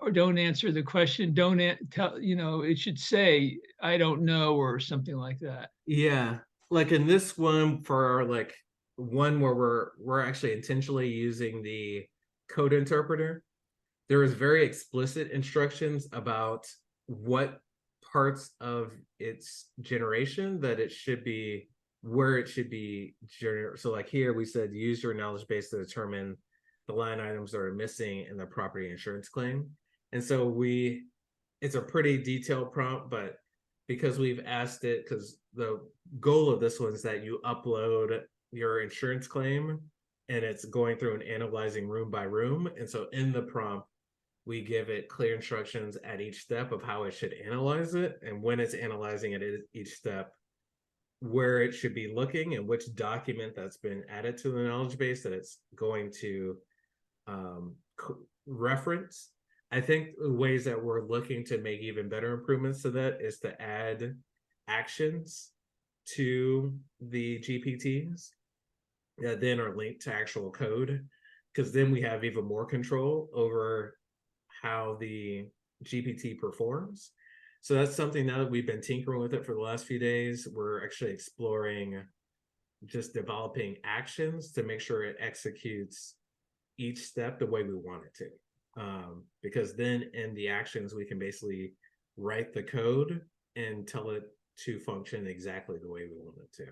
or don't answer the question, don't tell, it should say, I don't know, or something like that. yeah. Like in this one, for like one where we're actually intentionally using the code interpreter, there is very explicit instructions about what parts of its generation that it should be, where it should be generated. So like here we said, use your knowledge base to determine the line items that are missing in the property insurance claim. And so it's a pretty detailed prompt, but because we've asked it, because the goal of this one is that you upload your insurance claim and it's going through and analyzing room by room. And so in the prompt, we give it clear instructions at each step of how it should analyze it, and when it's analyzing it at each step, where it should be looking and which document that's been added to the knowledge base that it's going to reference. I think the ways that we're looking to make even better improvements to that is to add actions to the GPTs that then are linked to actual code, because then we have even more control over how the GPT performs. So that's something now that we've been tinkering with it for the last few days. We're actually exploring just developing actions to make sure it executes each step the way we want it to. Because then in the actions, we can basically write the code and tell it to function exactly the way we want it to.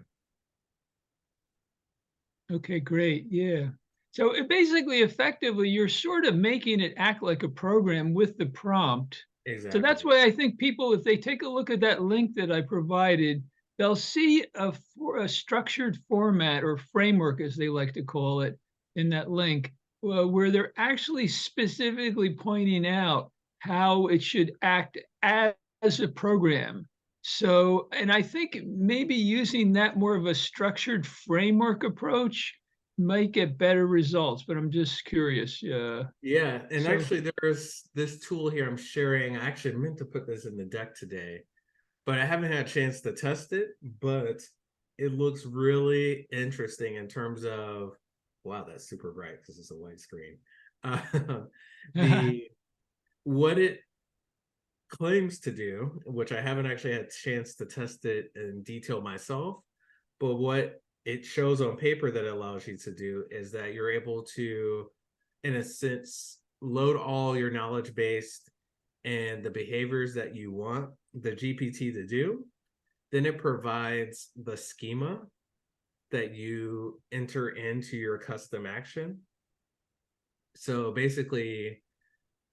Okay, great. Yeah. So it basically, effectively, you're sort of making it act like a program with the prompt. So that's Exactly. why I think people, if they take a look at that link that I provided, they'll see a structured format or framework, as they like to call it, in that link, where they're actually specifically pointing out how it should act as a program. So, and I think maybe using that more of a structured framework approach might get better results, but I'm just curious. Yeah, and So, actually there's this tool here I'm sharing. I actually meant to put this in the deck today, but I haven't had a chance to test it, but it looks really interesting in terms of, wow, that's super bright because it's a white screen. The what it claims to do, which I haven't actually had a chance to test it in detail myself, but what it shows on paper that it allows you to do is that you're able to, in a sense, load all your knowledge base and the behaviors that you want the GPT to do. Then it provides the schema that you enter into your custom action. So basically,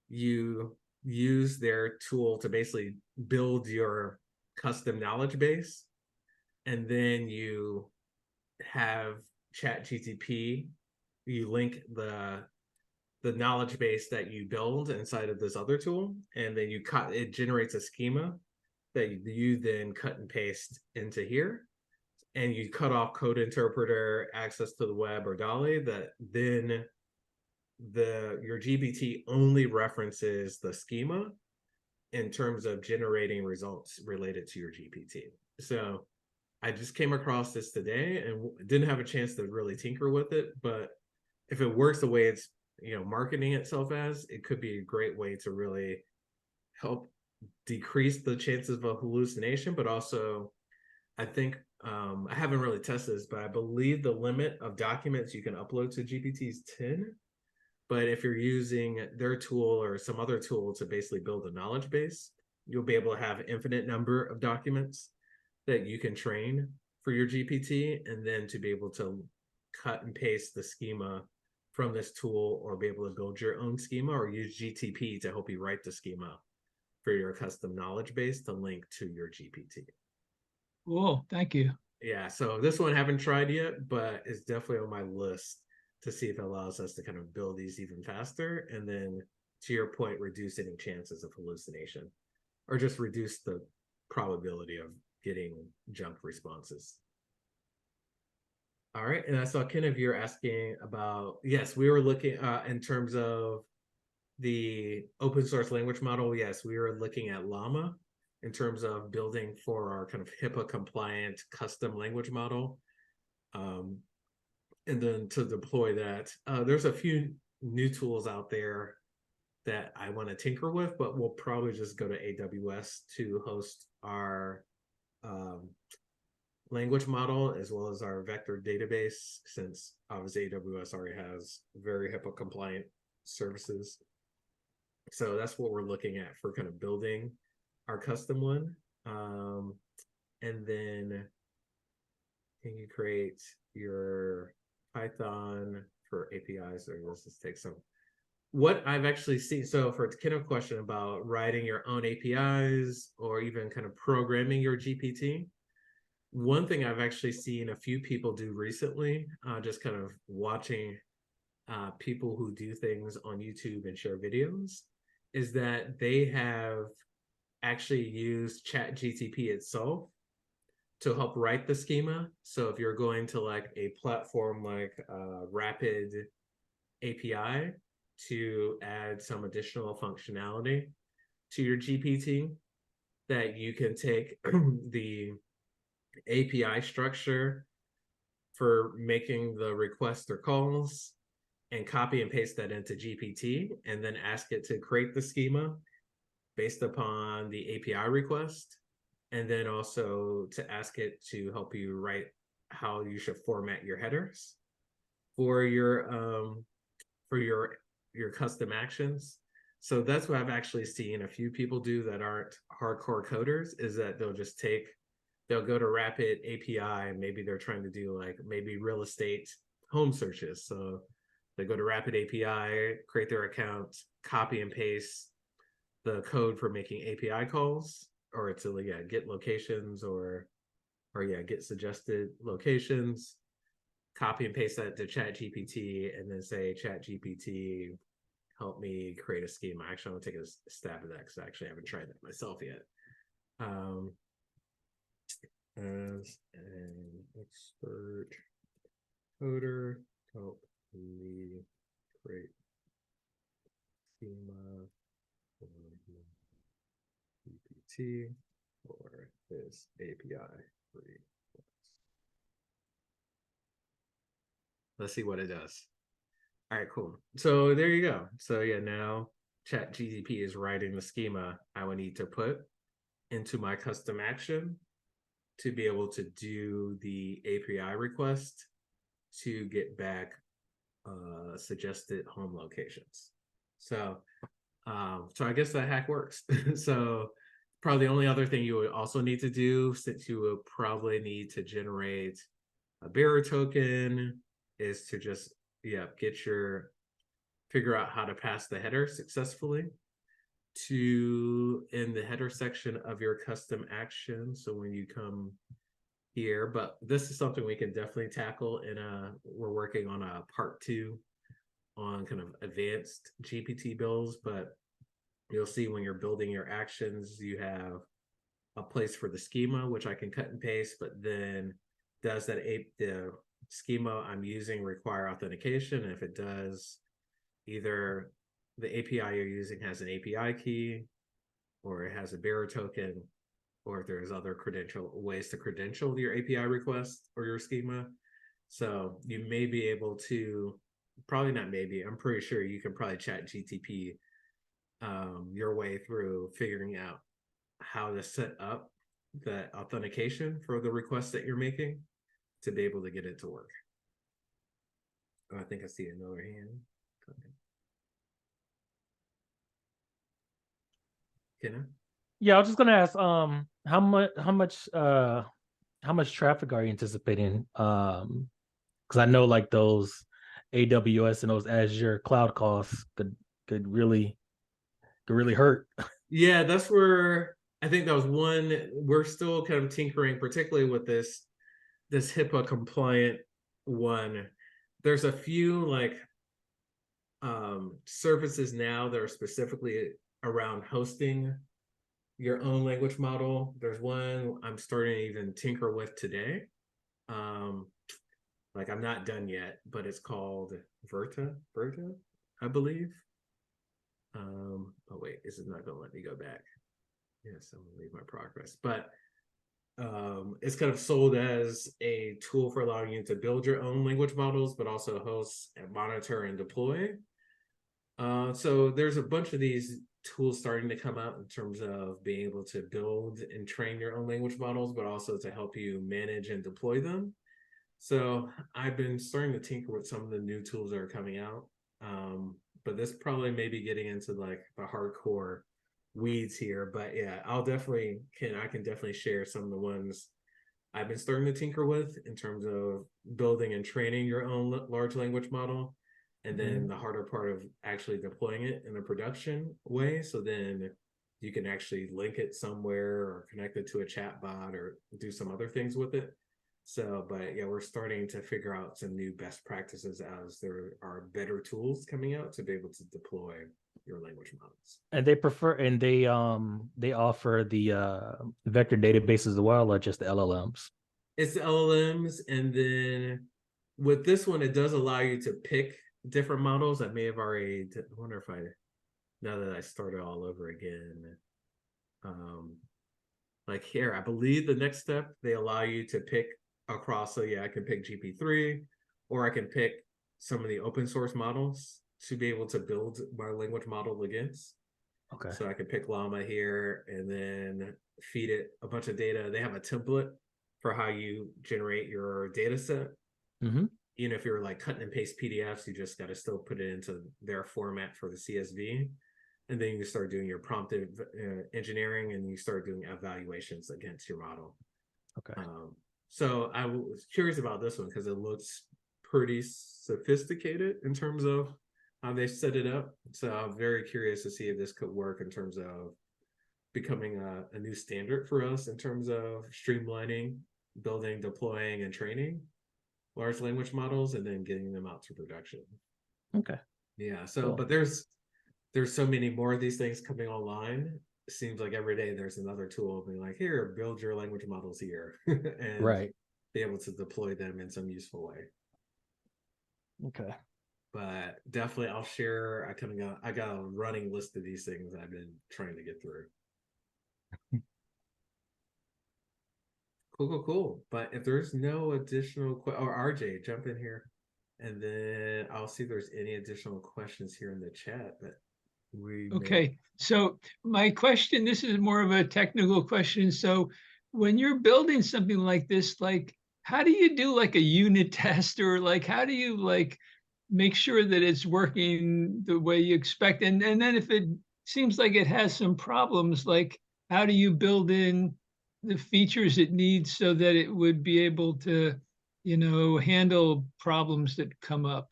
you use their tool to basically build your custom knowledge base, and then you have ChatGPT. You link the knowledge base that you build inside of this other tool, and then it generates a schema that you then cut and paste into here, and you cut off code interpreter, access to the web, or DALL-E. That then your GPT only references the schema in terms of generating results related to your GPT. So I just came across this today and didn't have a chance to really tinker with it, but if it works the way it's marketing itself as, it could be a great way to really help decrease the chances of a hallucination. But also, I think I haven't really tested this, but I believe the limit of documents you can upload to GPT is 10. But if you're using their tool or some other tool to basically build a knowledge base, you'll be able to have an infinite number of documents that you can train for your GPT, and then to be able to cut and paste the schema from this tool, or be able to build your own schema, or use GTP to help you write the schema for your custom knowledge base to link to your GPT. cool. Thank you. Yeah, so this one I haven't tried yet, but it's definitely on my list to see if it allows us to kind of build these even faster, and then, to your point, reduce any chances of hallucination, or just reduce the probability of getting junk responses. All right, and I saw Kenneth, you're asking about, yes, we were looking in terms of the open source language model. Yes, we were looking at Llama in terms of building for our kind of HIPAA compliant custom language model. And then to deploy that, there's a few new tools out there that I want to tinker with, but we'll probably just go to AWS to host our language model as well as our vector database, since obviously AWS already has very HIPAA compliant services. So that's what we're looking at for kind of building our custom one. And then can you create your Python for APIs, or let's just take some. What I've actually seen, so for Kenneth's question about writing your own APIs or even kind of programming your GPT, one thing I've actually seen a few people do recently, just kind of watching people who do things on YouTube and share videos, is that they have actually used ChatGPT itself to help write the schema. So if you're going to like a platform like Rapid API to add some additional functionality to your GPT, that you can take the API structure for making the requests or calls and copy and paste that into GPT and then ask it to create the schema based upon the API request. And then also to ask it to help you write how you should format your headers for your custom actions. So that's what I've actually seen a few people do that aren't hardcore coders, is that they'll go to Rapid API, and maybe they're trying to do like maybe real estate home searches. So they go to Rapid API, create their account, copy and paste the code for making API calls, or to get locations or get suggested locations, copy and paste that to ChatGPT, and then say, ChatGPT, help me create a schema. Actually, I'm gonna take a stab at that because I actually haven't tried that myself yet. As an expert coder, help me create schema for GPT for this API request. Let's see what it does. All right, cool. So there you go. So yeah, now ChatGPT is writing the schema I would need to put into my custom action to be able to do the API request to get back suggested home locations. So I guess that hack works. So probably the only other thing you would also need to do, since you would probably need to generate a bearer token, is to just figure out how to pass the header successfully in the header section of your custom action. So when you come here, but this is something we can definitely tackle we're working on a part 2 on kind of advanced GPT builds. But you'll see when you're building your actions, you have a place for the schema, which I can cut and paste, but then does the schema I'm using require authentication? And if it does, either the API you're using has an API key, or it has a bearer token, or if there's other ways to credential your API request or your schema. So you may be able to, probably not maybe, I'm pretty sure you can probably ChatGPT your way through figuring out how to set up the authentication for the request that you're making to be able to get it to work. Oh, I think I see another hand. Okay. Kenna? Yeah, I was just gonna ask, how much traffic are you anticipating? Because I know like those AWS and those Azure cloud costs could really hurt. Yeah, that's where I think that was one. We're still kind of tinkering, particularly with this HIPAA compliant one. There's a few services now that are specifically around hosting your own language model. There's one I'm starting to even tinker with today. I'm not done yet, but it's called Verta, I believe. Oh wait, this is not gonna let me go back. Yes, I'm gonna leave my progress. But it's kind of sold as a tool for allowing you to build your own language models, but also host and monitor and deploy. So there's a bunch of these tools starting to come out in terms of being able to build and train your own language models, but also to help you manage and deploy them. So I've been starting to tinker with some of the new tools that are coming out. But this probably may be getting into like the hardcore weeds here. But yeah, I can definitely share some of the ones I've been starting to tinker with in terms of building and training your own large language model. And then the harder part of actually deploying it in a production way. So then you can actually link it somewhere or connect it to a chat bot or do some other things with it. So, but yeah, we're starting to figure out some new best practices as there are better tools coming out to be able to deploy your language models. And they offer the vector databases as well, or just the LLMs? It's the LLMs, and then with this one, it does allow you to pick different models. I may have already. I wonder if now that I started all over again. like here, I believe the next step, they allow you to pick across. So yeah, I can pick GP3, or I can pick some of the open source models to be able to build my language model against. Okay. So I can pick Llama here and then feed it a bunch of data. They have a template for how you generate your data set. Mm-hmm. Even if you're like cutting and paste PDFs, you just got to still put it into their format for the CSV. And then you start doing your prompt engineering, and you start doing evaluations against your model. Okay. So I was curious about this one because it looks pretty sophisticated in terms of how they set it up. So I'm very curious to see if this could work in terms of becoming a new standard for us in terms of streamlining, building, deploying, and training large language models, and then getting them out to production. Okay. Yeah. So, Cool. but there's so many more of these things coming online. It seems like every day there's another tool being like, here, build your language models here, and Right. be able to deploy them in some useful way. Okay. But definitely, I'll share. I got a running list of these things I've been trying to get through. Cool. But if there's no additional or RJ, jump in here, and then I'll see if there's any additional questions here in the chat that we may. Okay, so my question, this is more of a technical question. So when you're building something like this, like how do you do like a unit test, or like how do you like make sure that it's working the way you expect? And then if it seems like it has some problems, like how do you build in the features it needs so that it would be able to, handle problems that come up?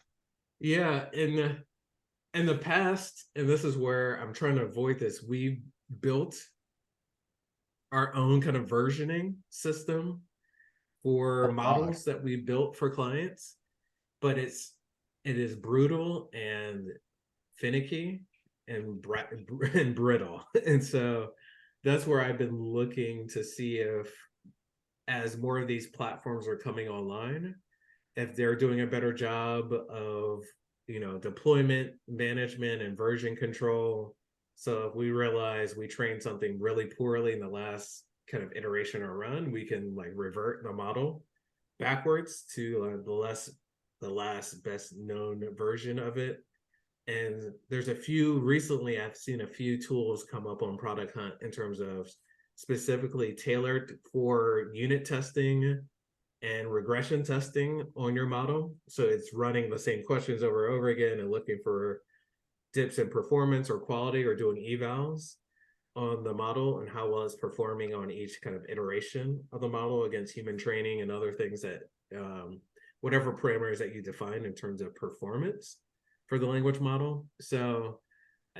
Yeah, in the past, and this is where I'm trying to avoid this, we built our own kind of versioning system for Oh God. models that we built for clients, but it is brutal and finicky and and brittle. And so that's where I've been looking to see if, as more of these platforms are coming online, if they're doing a better job of deployment management and version control. So if we realize we trained something really poorly in the last kind of iteration or run, we can like revert the model backwards to the last best known version of it. And there's a few recently, I've seen a few tools come up on Product Hunt in terms of specifically tailored for unit testing and regression testing on your model. So it's running the same questions over and over again and looking for dips in performance or quality, or doing evals on the model and how well it's performing on each kind of iteration of the model against human training and other things that whatever parameters that you define in terms of performance for the language model. So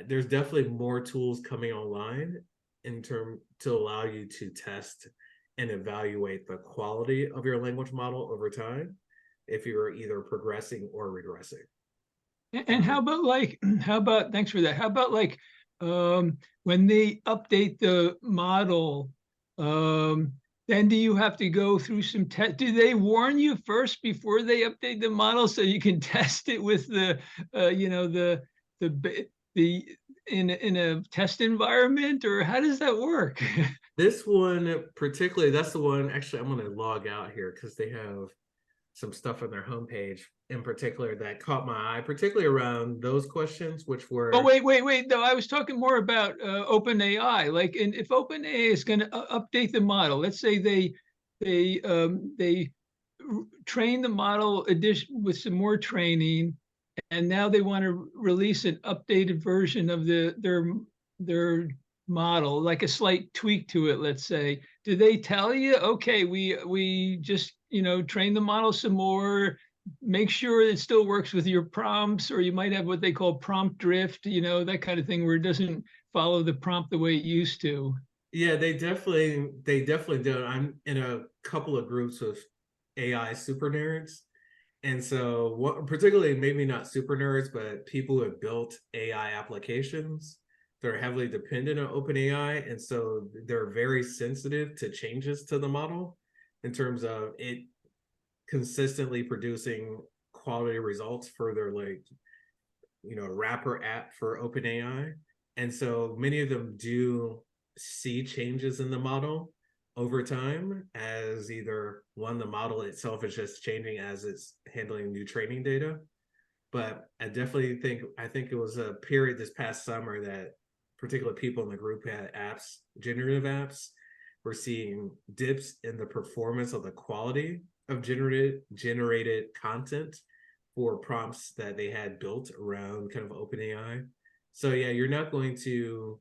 there's definitely more tools coming online in term to allow you to test and evaluate the quality of your language model over time if you're either progressing or regressing. And how about like, how about, thanks for that. How about like, when they update the model, then do you have to go through some test? Do they warn you first before they update the model so you can test it with the, the in a test environment, or how does that work? This one particularly, that's the one, actually, I'm going to log out here because they have some stuff on their homepage in particular that caught my eye, particularly around those questions, which were. Oh, wait. No, I was talking more about OpenAI. Like, and if OpenAI is going to update the model, let's say they train the model addition with some more training, and now they want to release an updated version of their model, like a slight tweak to it, let's say. Do they tell you, okay, we just train the model some more, make sure it still works with your prompts, or you might have what they call prompt drift, that kind of thing, where it doesn't follow the prompt the way it used to? Yeah, they definitely do. I'm in a couple of groups of AI super nerds. And so what, particularly maybe not super nerds, but people who have built AI applications, they're heavily dependent on OpenAI. And so they're very sensitive to changes to the model in terms of it consistently producing quality results for their wrapper app for OpenAI. And so many of them do see changes in the model over time, as either one, the model itself is just changing as it's handling new training data. But I definitely think, it was a period this past summer that particular people in the group who had apps, generative apps, were seeing dips in the performance of the quality of generated content for prompts that they had built around kind of OpenAI. So yeah, you're not going to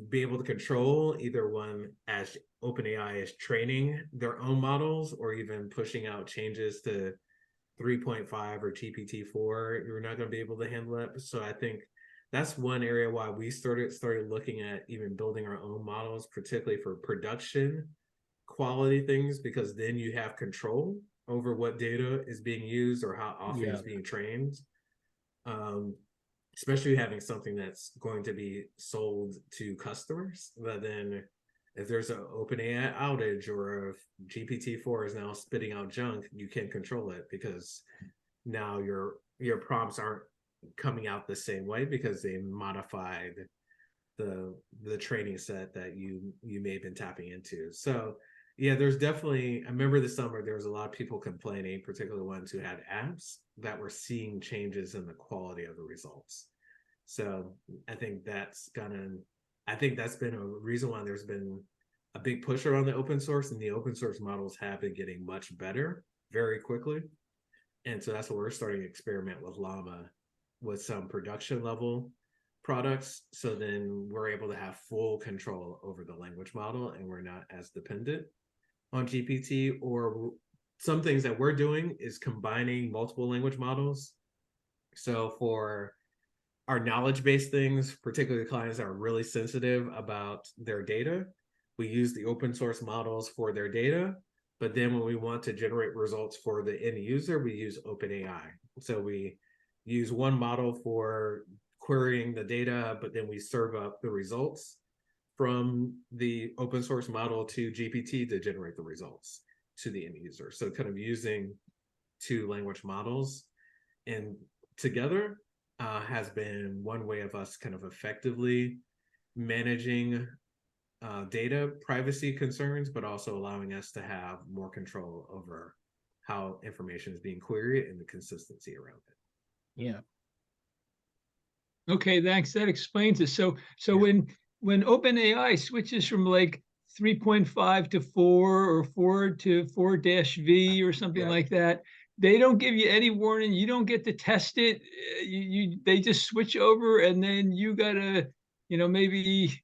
be able to control either one as OpenAI is training their own models or even pushing out changes to 3.5 or GPT-4. You're not going to be able to handle that. So I think that's one area why we started looking at even building our own models, particularly for production quality things, because then you have control over what data is being used or how often it's being trained. Especially having something that's going to be sold to customers. But then if there's an OpenAI outage or if GPT-4 is now spitting out junk, you can't control it because now your prompts aren't coming out the same way because they modified the training set that you may have been tapping into. So yeah, there's definitely, I remember this summer there was a lot of people complaining, particularly ones who had apps, that were seeing changes in the quality of the results. So I think that's been a reason why there's been a big push around the open source, and the open source models have been getting much better very quickly. And so that's what we're starting to experiment with Llama, with some production level products. So then we're able to have full control over the language model and we're not as dependent on GPT. Or some things that we're doing is combining multiple language models. So for our knowledge-based things, particularly clients that are really sensitive about their data, we use the open source models for their data. But then when we want to generate results for the end user, we use OpenAI. So we use one model for querying the data, but then we serve up the results from the open source model to GPT to generate the results to the end user. So kind of using two language models and together has been one way of us kind of effectively managing data privacy concerns, but also allowing us to have more control over how information is being queried and the consistency around it. Yeah. Okay, thanks. That explains it. So Yeah. when OpenAI switches from like 3.5 to 4 or 4 to 4-V or something Yeah. like that, they don't give you any warning. You don't get to test it. They just switch over and then you gotta, maybe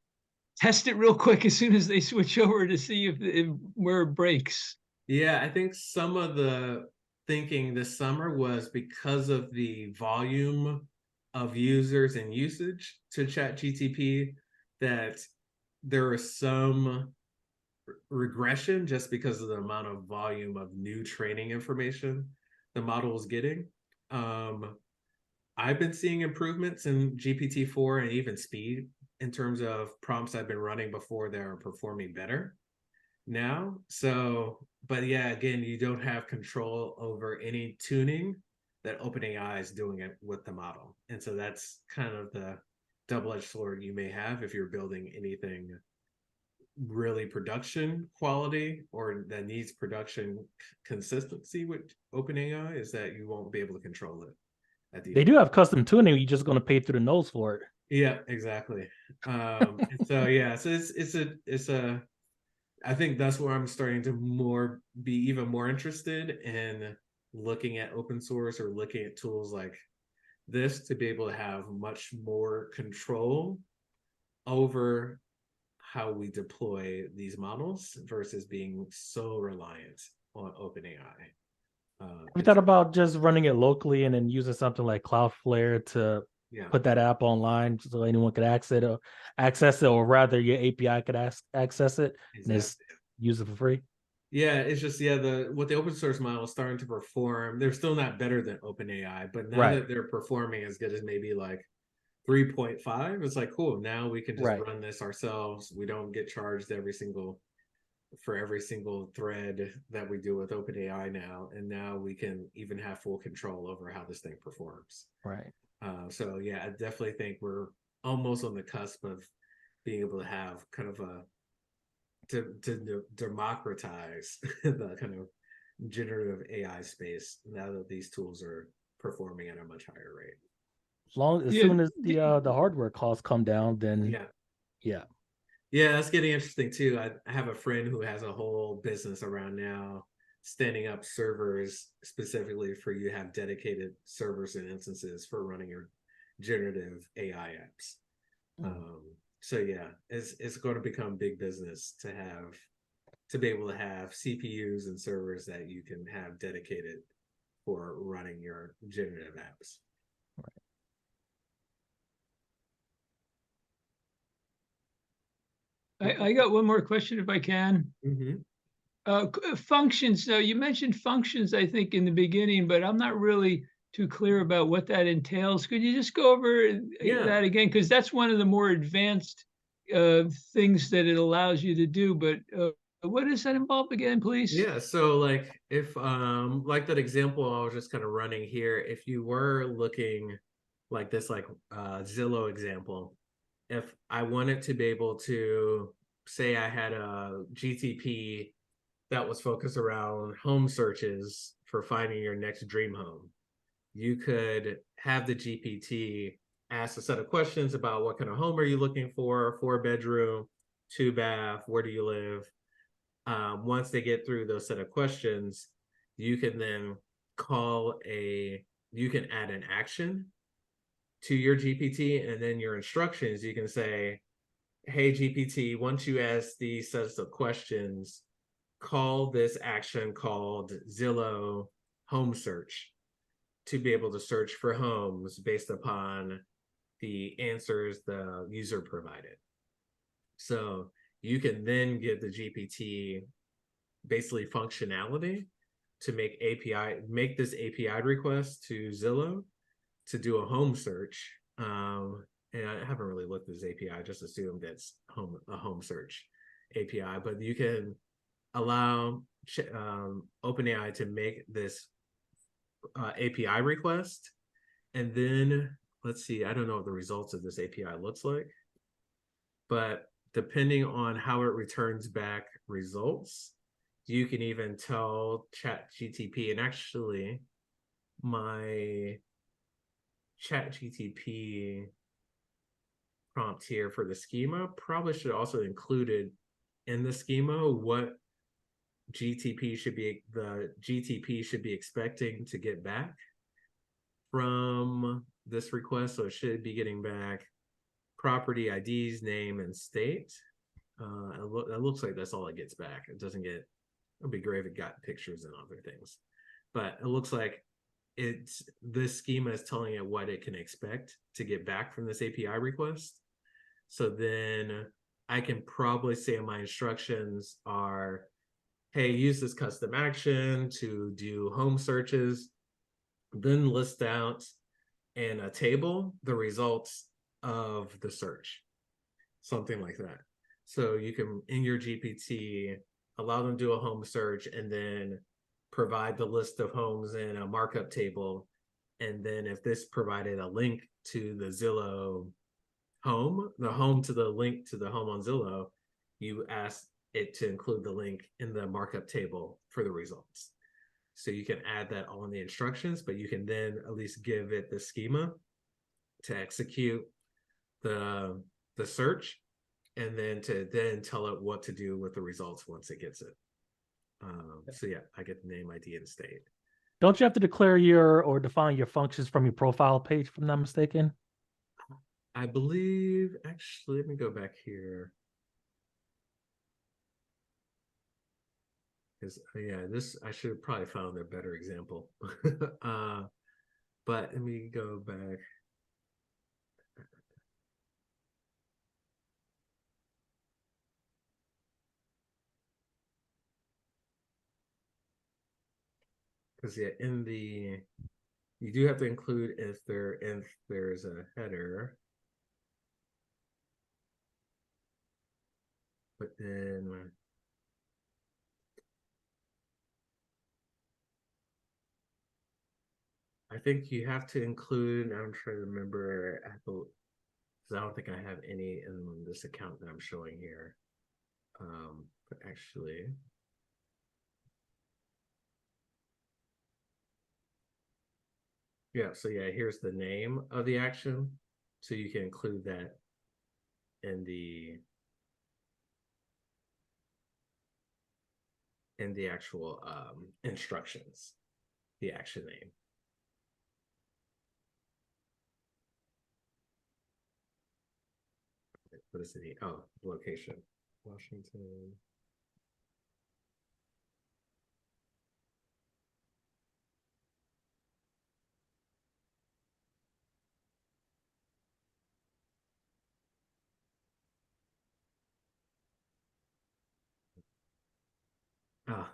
test it real quick as soon as they switch over to see if where it breaks. Yeah, I think some of the thinking this summer was because of the volume of users and usage to ChatGPT that there was some regression just because of the amount of volume of new training information the model was getting. I've been seeing improvements in GPT-4 and even speed in terms of prompts I've been running before that are performing better now. So, but yeah, again, you don't have control over any tuning that OpenAI is doing it with the model. And so that's kind of the double-edged sword you may have if you're building anything really production quality or that needs production consistency with OpenAI, is that you won't be able to control it at the They end. do have custom tuning. You're just going to pay through the nose for it. Yeah, exactly. So yeah, so it's a I think that's where I'm starting to be even more interested in looking at open source or looking at tools like this to be able to have much more control over how we deploy these models versus being so reliant on OpenAI. Have you thought about just running it locally and then using something like Cloudflare to put that app online so anyone could access it, or rather your API could access it and just use it for free? Yeah, it's just what the open source model is starting to perform. They're still not better than OpenAI, but now that they're performing as good as maybe like 3.5, it's like cool. Now we can just run this ourselves. We don't get charged for every single thread that we do with OpenAI now, and now we can even have full control over how this thing performs. Right. So yeah, I definitely think we're almost on the cusp of being able to have kind of to democratize the kind of generative AI space now that these tools are performing at a much higher rate. As Yeah, soon as the hardware costs come down, then Yeah. yeah. Yeah, that's getting interesting too. I have a friend who has a whole business around now standing up servers specifically for you to have dedicated servers and instances for running your generative AI apps. So yeah, it's going to become big business to be able to have CPUs and servers that you can have dedicated for running your generative apps. I got one more question if I can. Mm-hmm. Functions. So you mentioned functions, I think, in the beginning, but I'm not really too clear about what that entails. Could you just go over Yeah. that again? Because that's one of the more advanced things that it allows you to do. But what does that involve again, please? Yeah, so like if like that example I was just kind of running here, if you were looking like this like Zillow example, if I wanted to be able to say I had a GTP that was focused around home searches for finding your next dream home, you could have the GPT ask a set of questions about what kind of home are you looking for, 4 bedroom, 2 bath, where do you live? Once they get through those set of questions, you can then you can add an action to your GPT, and then your instructions, you can say, hey, GPT, once you ask these sets of questions, call this action called Zillow home search to be able to search for homes based upon the answers the user provided. So you can then give the GPT basically functionality to make this API request to Zillow to do a home search. And I haven't really looked at this API, I just assumed it's a home search API, but you can allow OpenAI to make this API request. And then let's see, I don't know what the results of this API looks like, but depending on how it returns back results, you can even tell ChatGPT, and actually my ChatGPT prompt here for the schema probably should also included in the schema what the GTP should be expecting to get back from this request. So it should be getting back property IDs, name, and state. It looks like that's all it gets back. It doesn't get, it'd be great if it got pictures and other things, but it looks like this schema is telling it what it can expect to get back from this API request. So then I can probably say my instructions are, hey, use this custom action to do home searches, then list out in a table the results of the search, something like that. So you can, in your GPT, allow them to do a home search and then provide the list of homes in a markup table. And then if this provided a link to the Zillow home, the home to the link to the home on Zillow, you ask it to include the link in the markup table for the results. So you can add that all in the instructions, but you can then at least give it the schema to execute the search, and then to tell it what to do with the results once it gets it. So yeah, I get the name, ID, and state. Don't you have to declare or define your functions from your profile page, if I'm not mistaken? I believe, actually, let me go back here. Because yeah, this, I should have probably found a better example. But let me go back. Because yeah, you do have to include if there's a header. But then I think you have to include, I'm trying to remember Apple, because I don't think I have any in this account that I'm showing here. But actually, yeah, so yeah, here's the name of the action. So you can include that in the actual instructions, the action name. What is it? Oh, location, Washington. Oh,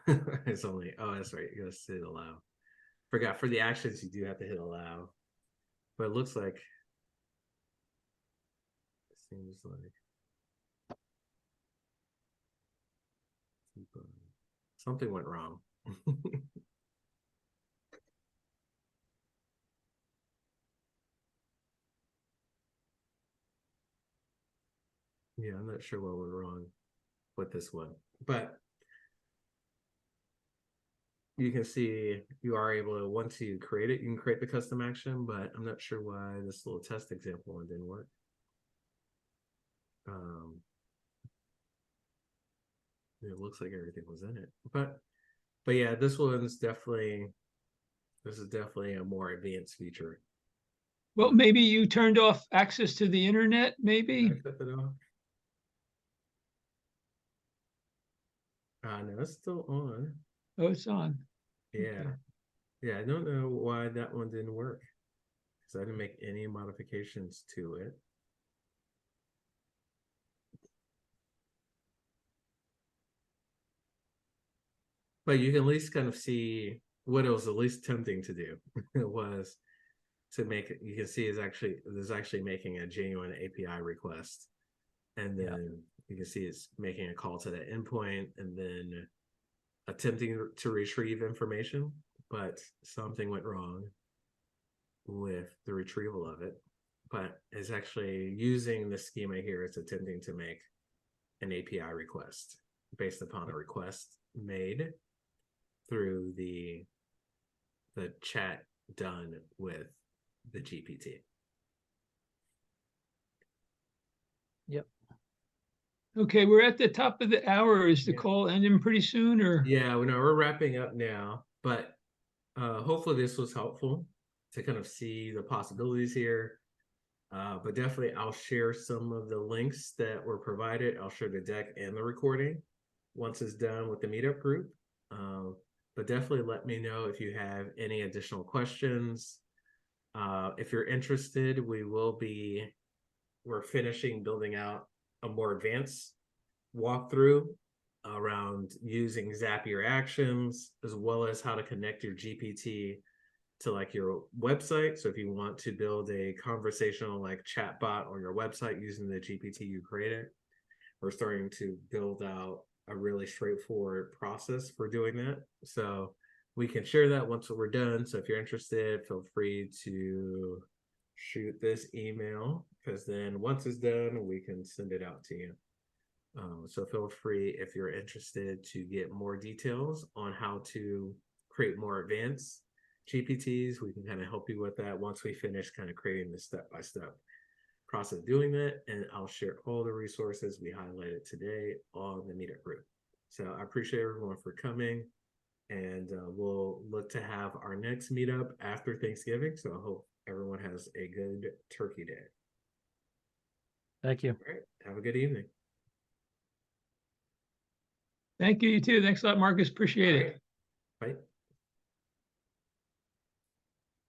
it's only, oh, that's right. You gotta hit allow. Forgot for the actions, you do have to hit allow. But it looks like, it seems like something went wrong. Yeah, I'm not sure what went wrong with this one, but you can see you are able to, once you create it, you can create the custom action, but I'm not sure why this little test example one didn't work. It looks like everything was in it, but yeah, this is definitely a more advanced feature. Well, maybe you turned off access to the internet, maybe? I cut that off. No, it's still on. Oh, it's on. Yeah. Okay. Yeah, I don't know why that one didn't work, because I didn't make any modifications to it. But you can at least kind of see what it was at least tempting to do. It was to make it, you can see is actually making a genuine API request. And then you can see it's making a call to that endpoint and then attempting to retrieve information, but something went wrong with the retrieval of it. But it's actually using the schema here, it's attempting to make an API request based upon a request made through the chat done with the GPT. Yep. Okay, we're at the top of the hour. Is the Yeah. call ending pretty soon, or? Yeah, we know we're wrapping up now, but hopefully this was helpful to kind of see the possibilities here. But definitely I'll share some of the links that were provided. I'll share the deck and the recording once it's done with the meetup group. But definitely let me know if you have any additional questions. If you're interested, we're finishing building out a more advanced walkthrough around using Zapier actions, as well as how to connect your GPT to like your website. So if you want to build a conversational like chatbot on your website using the GPT you created, we're starting to build out a really straightforward process for doing that. So we can share that once we're done. So if you're interested, feel free to shoot this email, because then once it's done, we can send it out to you. So feel free, if you're interested, to get more details on how to create more advanced GPTs. We can kind of help you with that once we finish kind of creating the step-by-step process doing that. And I'll share all the resources we highlighted today on the meetup group. So I appreciate everyone for coming, and we'll look to have our next meetup after Thanksgiving. So I hope everyone has a good turkey day. Thank you. All right, have a good evening. Thank you, you too. Thanks a lot, Marcus. Appreciate it. Bye.